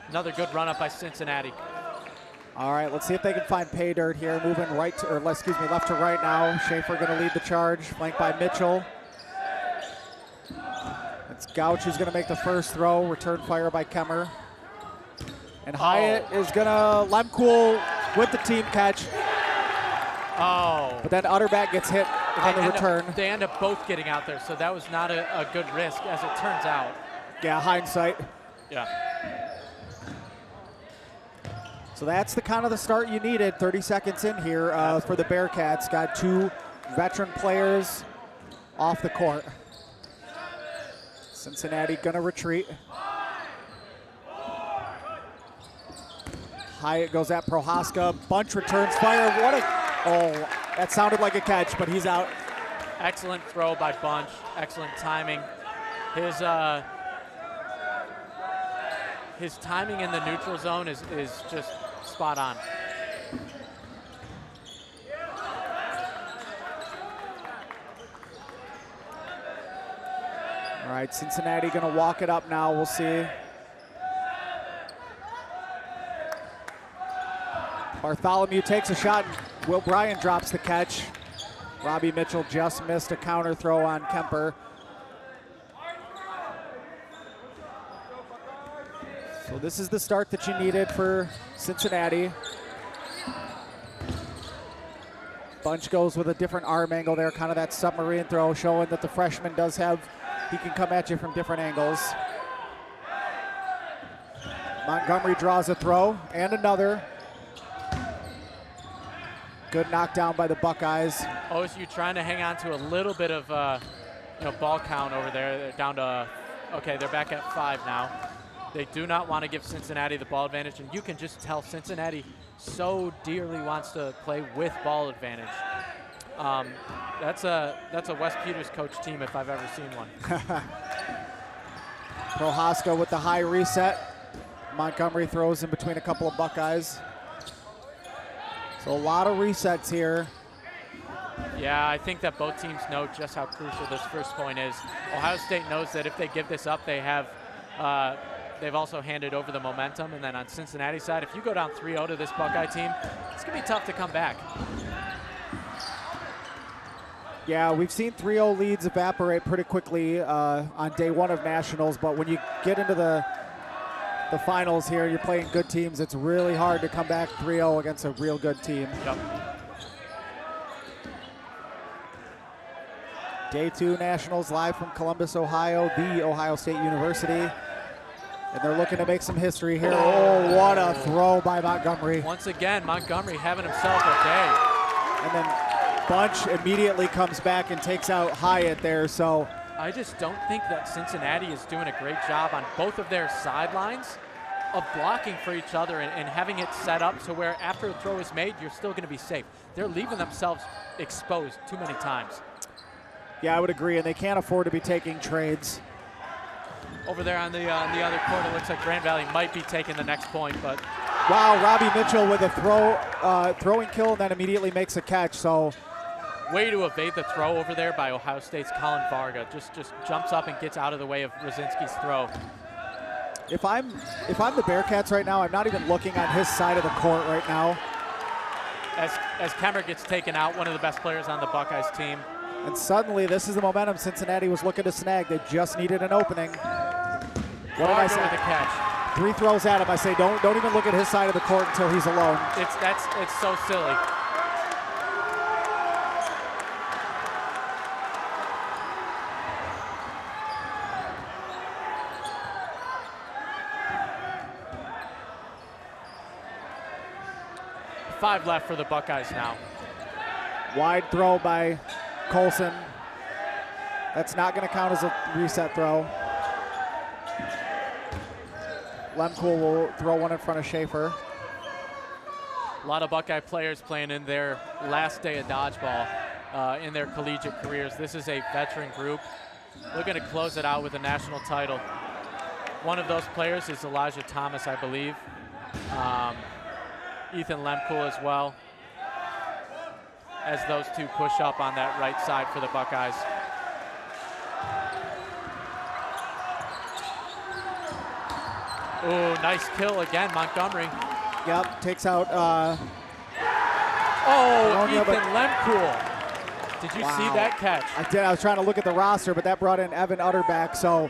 Another good run up by Cincinnati. All right, let's see if they can find pay dirt here. Moving left to right now. Schaefer going to lead the charge, flanked by Mitchell. It's Gouch who's going to make the first throw. Return fire by Kemmer. And Hyatt is going to Lemkool with the team catch. Oh. But then Utterback gets hit on the return. They end up both getting out there, so that was not a good risk, as it turns out. Yeah, hindsight. Yeah. So that's the kind of the start you needed. 30 seconds in here for the Bearcats. Got 2 veteran players off the court. Cincinnati gonna retreat. Hyatt goes at Prohaska. Bunch returns fire. Oh, that sounded like a catch, but he's out. Excellent throw by Bunch. Excellent timing. His timing in the neutral zone is just spot on. All right, Cincinnati gonna walk it up now. We'll see. Bartholomew takes a shot, and Will Bryan drops the catch. Robbie Mitchell just missed a counter throw on Kemper. So this is the start that you needed for Cincinnati. Bunch goes with a different arm angle there, kind of that submarine throw, showing that the freshman does have, he can come at you from different angles. Montgomery draws a throw, and another. Good knockdown by the Buckeyes. OSU trying to hang on to a little bit of ball count over there. They're down to, okay, they're back at 5 now. They do not want to give Cincinnati the ball advantage, and you can just tell Cincinnati so dearly wants to play with ball advantage. That's a Wes Peters coach team if I've ever seen one. Prohaska with the high reset. Montgomery throws in between a couple of Buckeyes. So a lot of resets here. Yeah, I think that both teams know just how crucial this first point is. Ohio State knows that if they give this up, they've also handed over the momentum. And then on Cincinnati's side, if you go down 3-0 to this Buckeye team, it's going to be tough to come back. Yeah, we've seen 3-0 leads evaporate pretty quickly on day 1 of nationals, but when you get into the finals here, you're playing good teams, it's really hard to come back 3-0 against a real good team. Yep. Day 2 nationals live from Columbus, Ohio, the Ohio State University. And they're looking to make some history here. Oh, what a throw by Montgomery. Once again, Montgomery having himself a day. And then Bunch immediately comes back and takes out Hyatt there, so. I just don't think that Cincinnati is doing a great job on both of their sidelines of blocking for each other and having it set up so where after a throw is made, you're still going to be safe. They're leaving themselves exposed too many times. Yeah, I would agree, and they can't afford to be taking trades. Over there on the other court, it looks like Grand Valley might be taking the next point, but. Wow, Robbie Mitchell with a throwing kill and then immediately makes a catch, so. Way to evade the throw over there by Ohio State's Colin Varga. Just jumps up and gets out of the way of Rosinski's throw. If I'm the Bearcats right now, I'm not even looking on his side of the court right now. As Kemmer gets taken out, one of the best players on the Buckeyes team. And suddenly, this is the momentum Cincinnati was looking to snag. They just needed an opening. What did I say? With the catch. 3 throws at him. I say don't even look at his side of the court until he's alone. It's so silly. Five left for the Buckeyes now. Wide throw by Colson. That's not going to count as a reset throw. Lemkool will throw one in front of Schaefer. A lot of Buckeye players playing in their last day of dodgeball in their collegiate careers. This is a veteran group looking to close it out with a national title. One of those players is Elijah Thomas, I believe. Ethan Lemkool as well, as those two push up on that right side for the Buckeyes. Oh, nice kill again, Montgomery. Yep, takes out. Ethan Lemkool. Did you see that catch? I did. I was trying to look at the roster, but that brought in Evan Utterback. So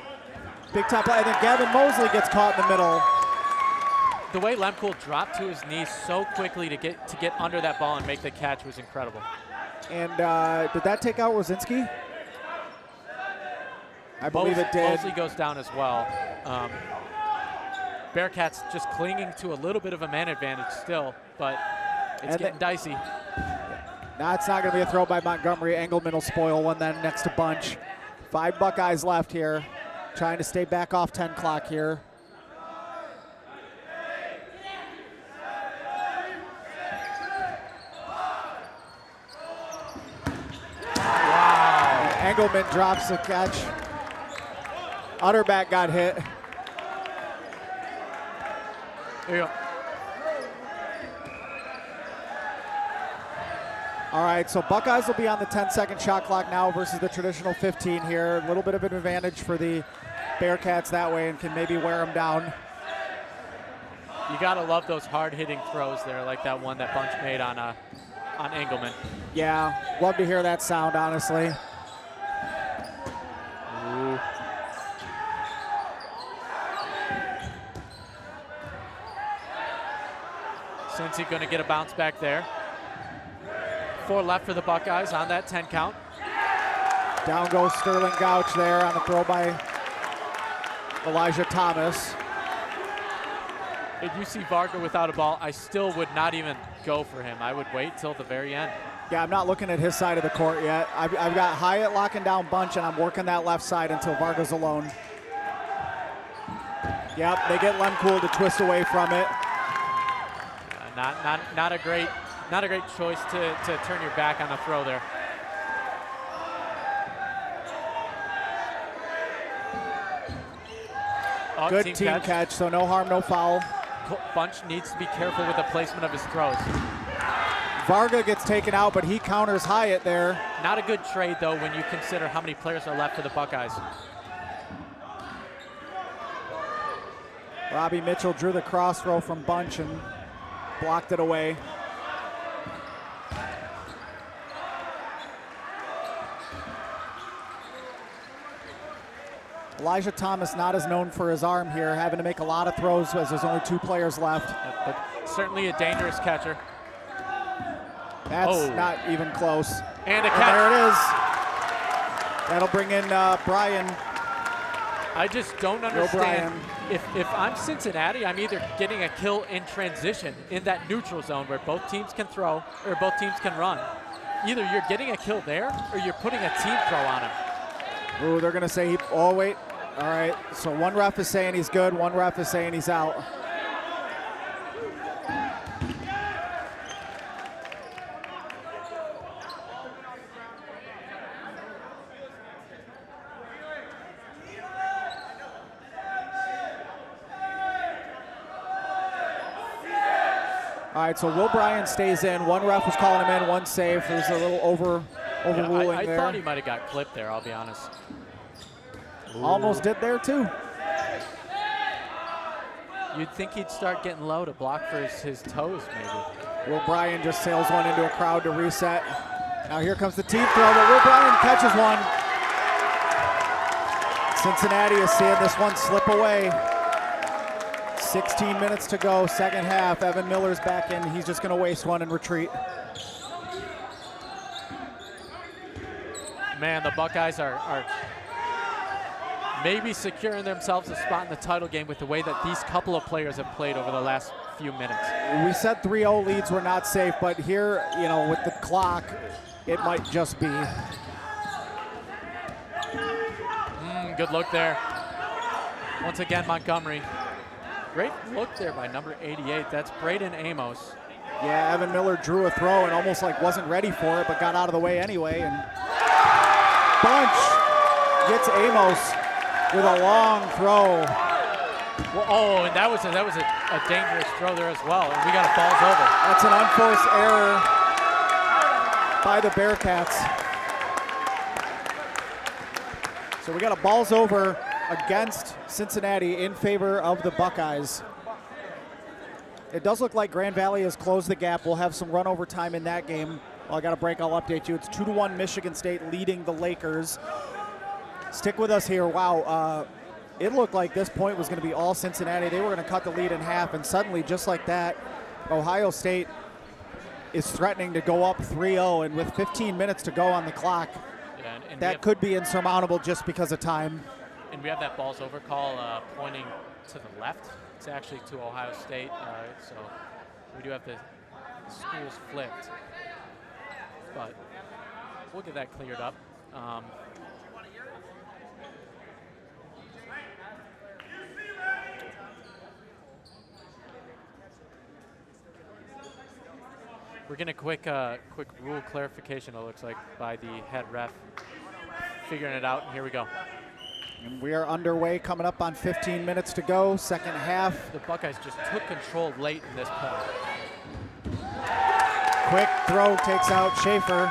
big time play. And then Gavin Mosley gets caught in the middle. The way Lemkool dropped to his knees so quickly to get under that ball and make the catch was incredible. And did that take out Rosinski? I believe it did. Mosley goes down as well. Bearcats just clinging to a little bit of a man advantage still, but it's getting dicey. Now it's not going to be a throw by Montgomery. Engelman will spoil one then next to Bunch. 5 Buckeyes left here, trying to stay back off 10 clock here. Wow. Engelman drops the catch. Utterback got hit. There you go. All right, so Buckeyes will be on the 10-second shot clock now versus the traditional 15 here. A little bit of an advantage for the Bearcats that way and can maybe wear them down. You gotta love those hard-hitting throws there, like that one that Bunch made on Engelman. Yeah, love to hear that sound, honestly. Ooh. Cincy gonna get a bounce back there. 4 left for the Buckeyes on that 10 count. Down goes Sterling Gouch there on a throw by Elijah Thomas. If you see Varga without a ball, I still would not even go for him. I would wait till the very end. Yeah, I'm not looking at his side of the court yet. I've got Hyatt locking down Bunch, and I'm working that left side until Varga's alone. Yep, they get Lemcool to twist away from it. Not a great choice to turn your back on the throw there. Oh, good team catch, so no harm, no foul. Bunch needs to be careful with the placement of his throws. Varga gets taken out, but he counters Hyatt there. Not a good trade, though, when you consider how many players are left for the Buckeyes. Robbie Mitchell drew the cross throw from Bunch and blocked it away. Elijah Thomas not as known for his arm here, having to make a lot of throws as there's only 2 players left. But certainly a dangerous catcher. That's not even close. And a catch. And there it is. That'll bring in Brian. I just don't understand. If I'm Cincinnati, I'm either getting a kill in transition in that neutral zone where both teams can throw or both teams can run. Either you're getting a kill there or you're putting a team throw on him. Ooh, they're going to say, oh, wait. All right, so one ref is saying he's good, one ref is saying he's out. All right, so Will Bryan stays in. One ref was calling him in, one safe. There was a little overruling I there. I thought he might have got clipped there, I'll be honest. Ooh. Almost did there, too. You'd think he'd start getting low to block for his toes, maybe. Will Bryan just sails one into a crowd to reset. Now here comes the team throw, but Will Bryan catches one. Cincinnati is seeing this one slip away. 16 minutes to go, second half. Evan Miller's back in. He's just going to waste one and retreat. Man, the Buckeyes are maybe securing themselves a spot in the title game with the way that these couple of players have played over the last few minutes. We said 3-0 leads were not safe, but here, you know, with the clock, it might just be. Good look there. Once again, Montgomery. Great look there by number 88. That's Braden Amos. Yeah, Evan Miller drew a throw and almost like wasn't ready for it, but got out of the way anyway. And Bunch gets Amos with a long throw. Well, oh, and that was a dangerous throw there as well. And we got a balls over. That's an unforced error by the Bearcats. So we got a balls over against Cincinnati in favor of the Buckeyes. It does look like Grand Valley has closed the gap. We'll have some run over time in that game. Well, I got a break, I'll update you. It's 2-1 Michigan State leading the Lakers. Stick with us here. Wow, it looked like this point was going to be all Cincinnati. They were going to cut the lead in half, and suddenly, just like that, Ohio State is threatening to go up 3-0, and with 15 minutes to go on the clock, and that could be insurmountable just because of time. And we have that balls over call pointing to the left. It's actually to Ohio State, so we do have the schools flipped. But we'll get that cleared up. We're getting a quick rule clarification, it looks like, by the head ref. Figuring it out, and here we go. And we are underway, coming up on 15 minutes to go, second half. The Buckeyes just took control late in this point. Quick throw takes out Schaefer.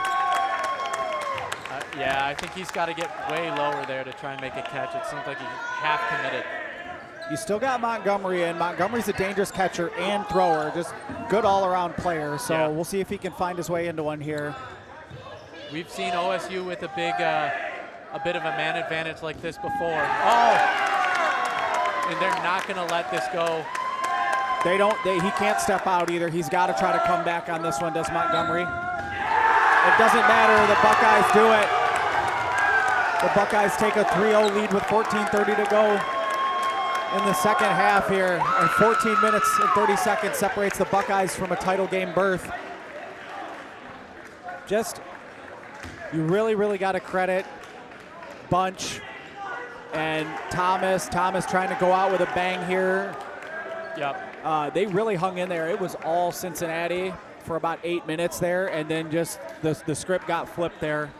Yeah, I think he's got to get way lower there to try and make a catch. It seems like he's half committed. You still got Montgomery in. Montgomery's a dangerous catcher and thrower, just good all-around player. So yeah. We'll see if he can find his way into one here. We've seen OSU with a bit of a man advantage like this before. Oh! And they're not going to let this go. He can't step out either. He's got to try to come back on this one, does Montgomery. It doesn't matter. The Buckeyes do it. The Buckeyes take a 3-0 lead with 14:30 to go in the second half here. And 14 minutes and 30 seconds separates the Buckeyes from a title game berth. You really got to credit Bunch and Thomas. Thomas trying to go out with a bang here. Yep. They really hung in there. It was all Cincinnati for about 8 minutes there, and then just the script got flipped there.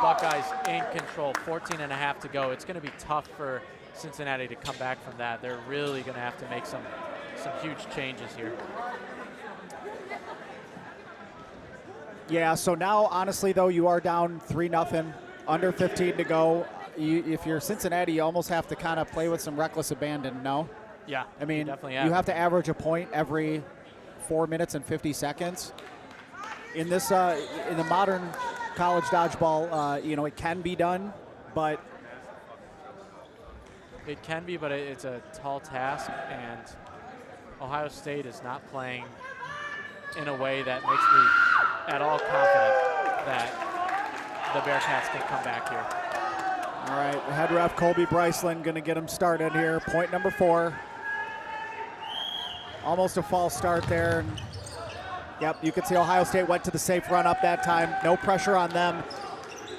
Buckeyes in control, 14 and a half to go. It's going to be tough for Cincinnati to come back from that. They're really going to have to make some huge changes here. Yeah, so now, honestly, though, you are down 3-0, under 15 to go. If you're Cincinnati, you almost have to kind of play with some reckless abandon, no? Yeah, I mean, definitely you have to average a point every 4 minutes and 50 seconds. In this, in the modern college dodgeball, it can be done, but it can be, but it's a tall task, and Ohio State is not playing in a way that makes me at all confident that the Bearcats can come back here. All right, head ref Colby Bryceland going to get him started here. Point number 4. Almost a false start there. And yep, you can see Ohio State went to the safe run up that time. No pressure on them.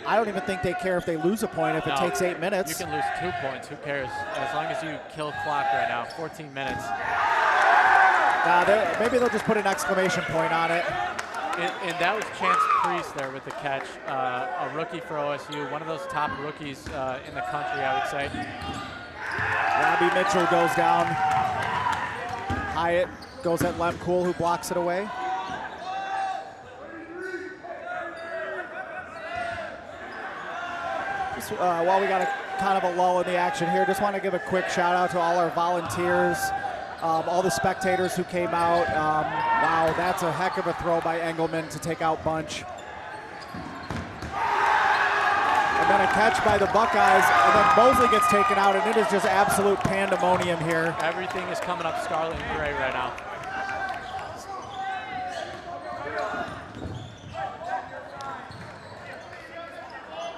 I don't even think they care if they lose a point if it takes 8 minutes. You can lose 2 points. Who cares? As long as you kill clock right now, 14 minutes. Maybe they'll just put an exclamation point on it. And that was Chance Priest there with the catch, a rookie for OSU, one of those top rookies in the country, I would say. Robbie Mitchell goes down. Hyatt goes at Lemcool, who blocks it away. While we got a kind of a lull in the action here, just want to give a quick shout out to all our volunteers, all the spectators who came out. Wow, that's a heck of a throw by Engelman to take out Bunch. And then a catch by the Buckeyes, and then Mosley gets taken out, and it is just absolute pandemonium here. Everything is coming up scarlet and gray right now.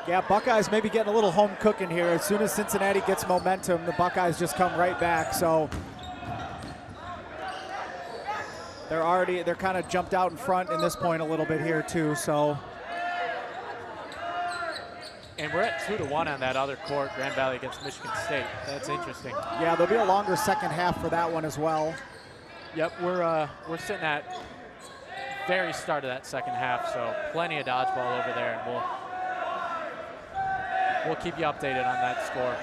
Yeah, Buckeyes maybe getting a little home cooking here. As soon as Cincinnati gets momentum, the Buckeyes just come right back. So they're kind of jumped out in front in this point a little bit here too. So. And we're at 2-1 on that other court, Grand Valley against Michigan State. That's interesting. Yeah, there'll be a longer second half for that one as well. Yep, we're sitting at very start of that second half, so plenty of dodgeball over there, and we'll keep you updated on that score.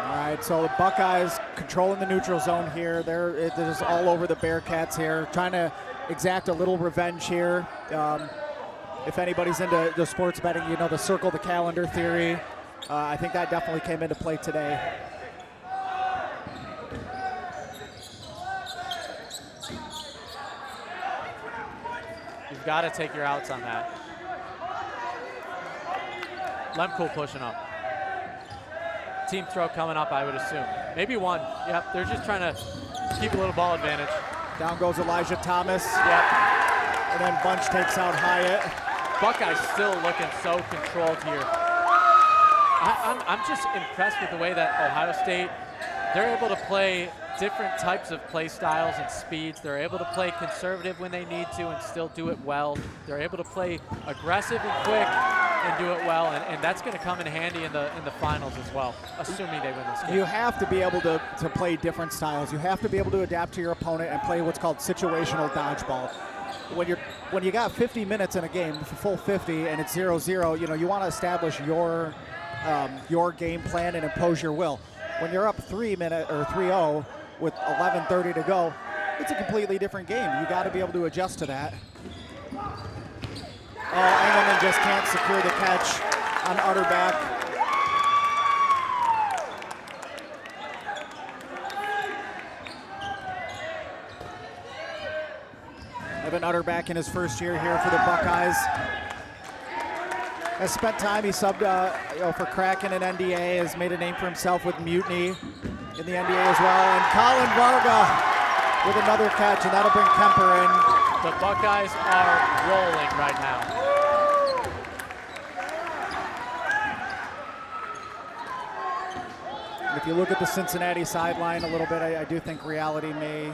All right, so the Buckeyes controlling the neutral zone here. They're just all over the Bearcats here, trying to exact a little revenge here. If anybody's into the sports betting, you know the circle the calendar theory. I think that definitely came into play today. You've You've got to take your outs on that. Lemkool pushing up. Team throw coming up, I would assume. Maybe one. Yep, they're just trying to keep a little ball advantage. Down goes Elijah Thomas. Yep. And then Bunch takes out Hyatt. Buckeyes still looking so controlled here. I'm just impressed with the way that Ohio State, they're able to play different types of play styles and speeds. They're able to play conservative when they need to and still do it well. They're able to play aggressive and quick and do it well, and that's going to come in handy in the finals as well, assuming they win this game. You have to be able to play different styles. You have to be able to adapt to your opponent and play what's called situational dodgeball. When you got 50 minutes in a game, full 50, and it's 0-0, you want to establish your game plan and impose your will. When you're up 3-0 with 11:30 to go, it's a completely different game. You got to be able to adjust to that. Oh, Engelman just can't secure the catch on Utterback. Evan Utterback in his first year here for the Buckeyes. Has spent time, he subbed for Kraken and NDA, has made a name for himself with Mutiny in the NDA as well. And Colin Varga with another catch, and that'll bring Kemper in. The Buckeyes are rolling right now. And if you look at the Cincinnati sideline a little bit, I do think reality may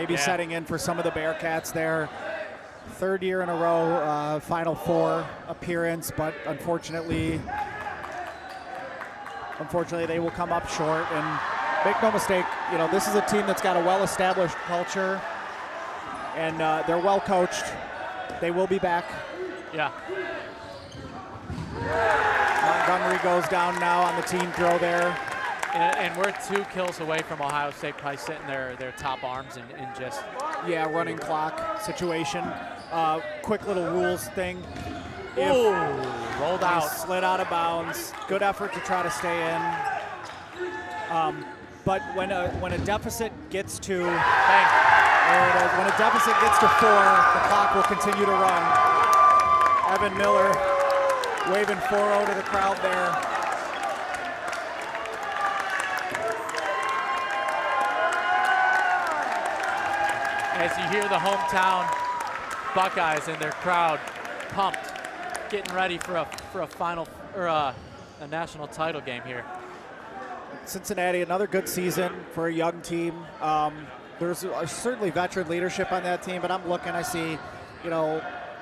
be setting in for some of the Bearcats there. Third year in a row, Final Four appearance, but unfortunately they will come up short. And make no mistake, this is a team that's got a well-established culture, and they're well coached. They will be back. Yeah. Montgomery goes down now on the team throw there. And we're 2 kills away from Ohio State probably sitting their top arms and just... Yeah, running clock situation. Quick little rules thing. Ooh, rolled out. Slid out of bounds. Good effort to try to stay in. But when a deficit gets to... Bang. There it is. When a deficit gets to 4, the clock will continue to run. Evan Miller waving 4-0 to the crowd there. As you hear the hometown Buckeyes and their crowd pumped, getting ready for a final or a national title game here. Cincinnati, another good season for a young team. There's certainly veteran leadership on that team, but I'm looking, I see,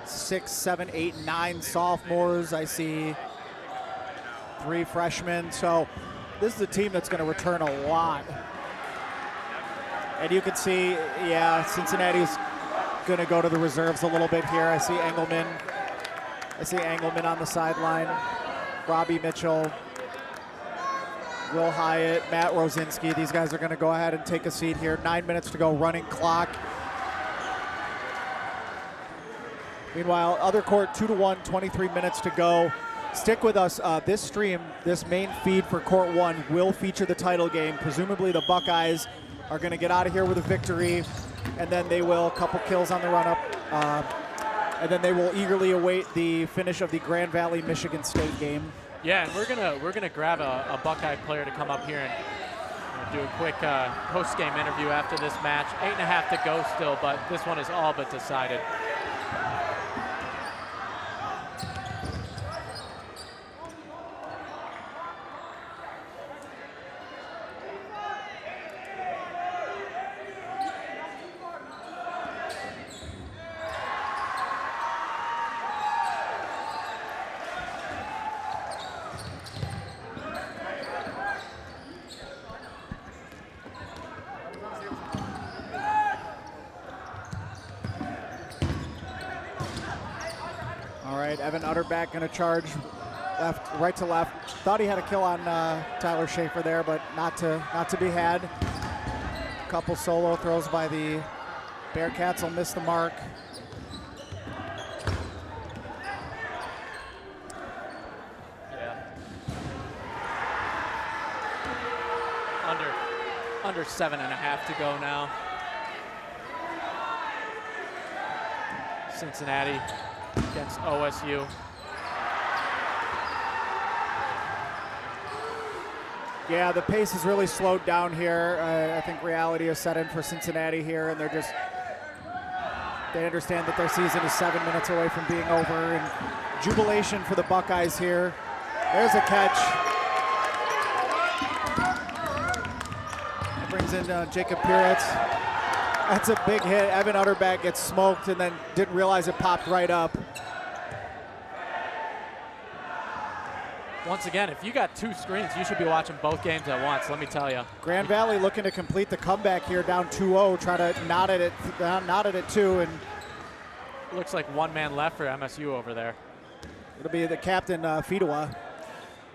6, 7, 8, 9 sophomores. I see 3 freshmen. So this is a team that's going to return a lot. And you can see, Cincinnati's going to go to the reserves a little bit here. I see Engelman on the sideline. Robbie Mitchell, Will Hyatt, Matt Rosinski. These guys are going to go ahead and take a seat here. 9 minutes to go, running clock. Meanwhile, other court, 2-1, 23 minutes to go. Stick with us. This stream, this main feed for Court 1 will feature the title game. Presumably the Buckeyes are going to get out of here with a victory, and then they will, a couple kills on the run-up, and then they will eagerly await the finish of the Grand Valley Michigan State game. Yeah, and we're gonna grab a Buckeye player to come up here and do a quick post-game interview after this match. 8.5 to go still, but this one is all but decided. Evan Utterback going to charge right to left. Thought he had a kill on Tyler Schaefer there, but not to be had. Couple solo throws by the Bearcats will miss the mark. Yeah. Under 7.5 to go now. Cincinnati against OSU. Yeah, the pace has really slowed down here. I think reality has set in for Cincinnati here, and they understand that their season is 7 minutes away from being over, and jubilation for the Buckeyes here. There's a catch. That brings in Jacob Piritz. That's a big hit. Evan Utterback gets smoked and then didn't realize it popped right up. Once again, if you got 2 screens, you should be watching both games at once, let me tell you. Grand Valley looking to complete the comeback here, down 2-0, try to knot it at 2, and looks like one man left for MSU over there. It'll be the captain, Fidowa.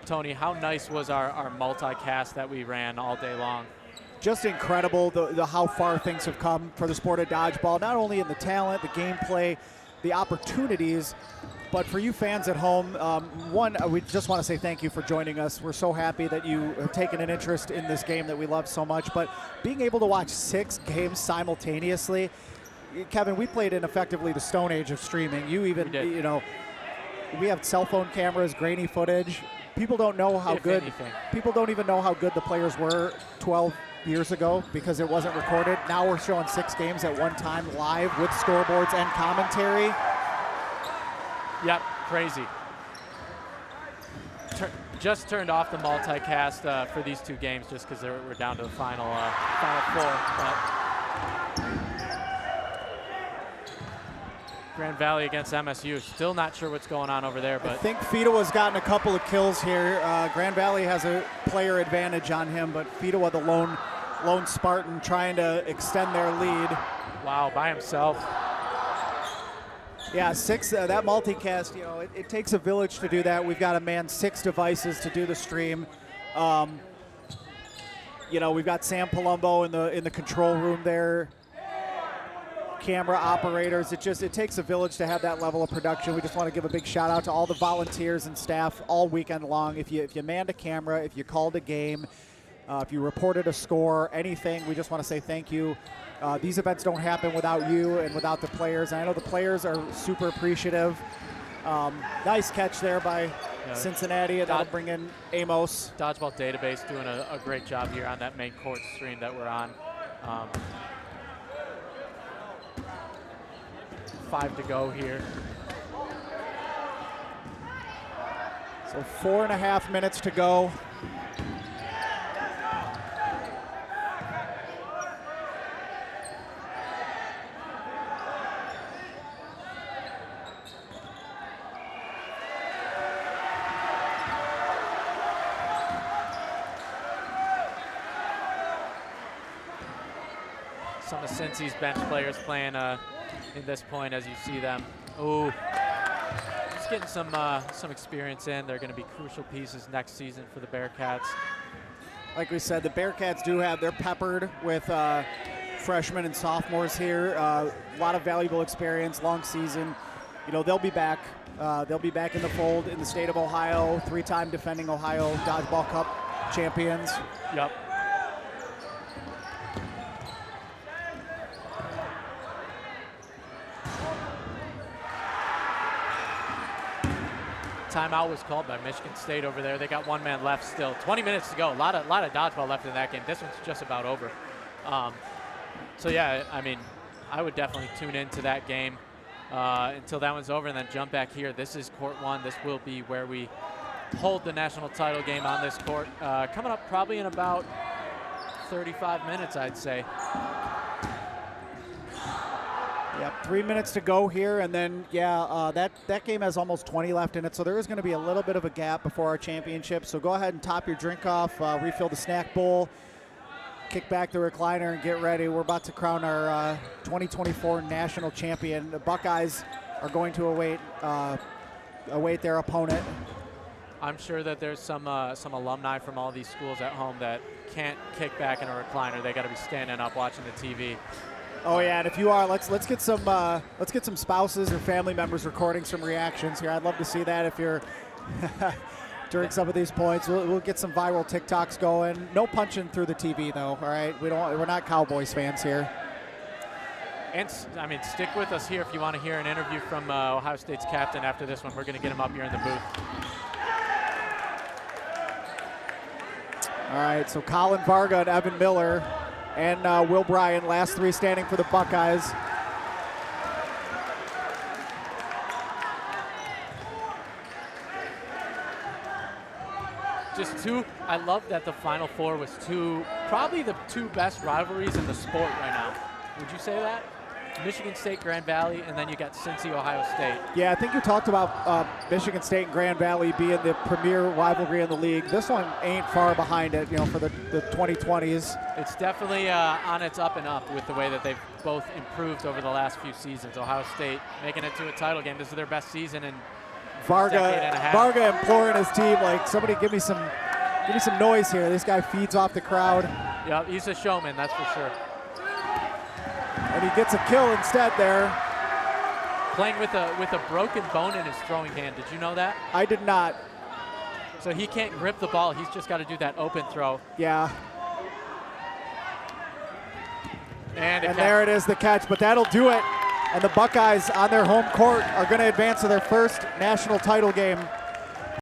Tony, how nice was our multicast that we ran all day long? Just incredible the how far things have come for the sport of dodgeball, not only in the talent, the gameplay, the opportunities, but for you fans at home, we just want to say thank you for joining us. We're so happy that you have taken an interest in this game that we love so much, but being able to watch 6 games simultaneously, Kevin, we played in effectively the stone age of streaming. You know, we have cell phone cameras, grainy footage. People don't know how good, people don't even know how good the players were 12 years ago because it wasn't recorded. Now we're showing 6 games at one time live with scoreboards and commentary. Yep, crazy. Just turned off the multicast for these 2 games just because we're down to the final 4. But Grand Valley against MSU. Still not sure what's going on over there. But I think Fidowa's gotten a couple of kills here. Grand Valley has a player advantage on him, but Fidowa, the lone Spartan, trying to extend their lead. Wow, by himself. Yeah, 6, that multicast, you know, it takes a village to do that. We've got to man 6 devices to do the stream. You know, we've got Sam Palumbo in the control room there, camera operators. It takes a village to have that level of production. We just want to give a big shout out to all the volunteers and staff all weekend long. If you manned a camera, if you called a game, if you reported a score, anything, we just want to say thank you. These events don't happen without you and without the players. And I know the players are super appreciative. Nice catch there by Cincinnati, and that'll bring in Amos. Dodgeball Database doing a great job here on that main court stream that we're on. 5 to go here. So 4.5 minutes to go. Some of Cincy's bench players playing in this point as you see them. Ooh, just getting some experience in. They're going to be crucial pieces next season for the Bearcats. Like we said, the Bearcats they're peppered with freshmen and sophomores here. A lot of valuable experience, long season. You know, they'll be back. They'll be back in the fold in the state of Ohio, 3-time defending Ohio Dodgeball Cup champions. Yep. Timeout was called by Michigan State over there. They got 1 man left still. 20 minutes to go. A lot of dodgeball left in that game. This one's just about over. So yeah, I mean, I would definitely tune into that game until that one's over and then jump back here. This is court 1. This will be where we hold the national title game on this court. Coming up probably in about 35 minutes, I'd say. Yep, 3 minutes to go here, and then, that game has almost 20 left in it, so there is going to be a little bit of a gap before our championship. So go ahead and top your drink off, refill the snack bowl, kick back the recliner, and get ready. We're about to crown our 2024 national champion. The Buckeyes are going to await their opponent. I'm sure that there's some alumni from all these schools at home that can't kick back in a recliner. They got to be standing up watching the TV. Oh yeah, and if you are, let's get some spouses or family members recording some reactions here. I'd love to see that if you're during some of these points. We'll get some viral TikToks going. No punching through the TV though. All right, we're not Cowboys fans here. And I mean, stick with us here if you want to hear an interview from Ohio State's captain after this one. We're going to get him up here in the booth. All right, so Colin Varga and Evan Miller and Will Bryan, last three standing for the Buckeyes. I love that the Final Four was probably the two best rivalries in the sport right now. Would you say that? Michigan State, Grand Valley, and then you got Cincy, Ohio State. Yeah, I think you talked about Michigan State and Grand Valley being the premier rivalry in the league. This one ain't far behind it, for the 2020s. It's definitely on its up and up with the way that they've both improved over the last few seasons. Ohio State making it to a title game. This is their best season in a decade and a half. Varga imploring his team, like, somebody give me some noise here. This guy feeds off the crowd. Yeah, he's a showman, that's for sure. And he gets a kill instead there. Playing with a broken bone in his throwing hand. Did you know that? I did not. So he can't grip the ball. He's just got to do that open throw. Yeah. And there it is, the catch. But that'll do it. And the Buckeyes on their home court are going to advance to their first national title game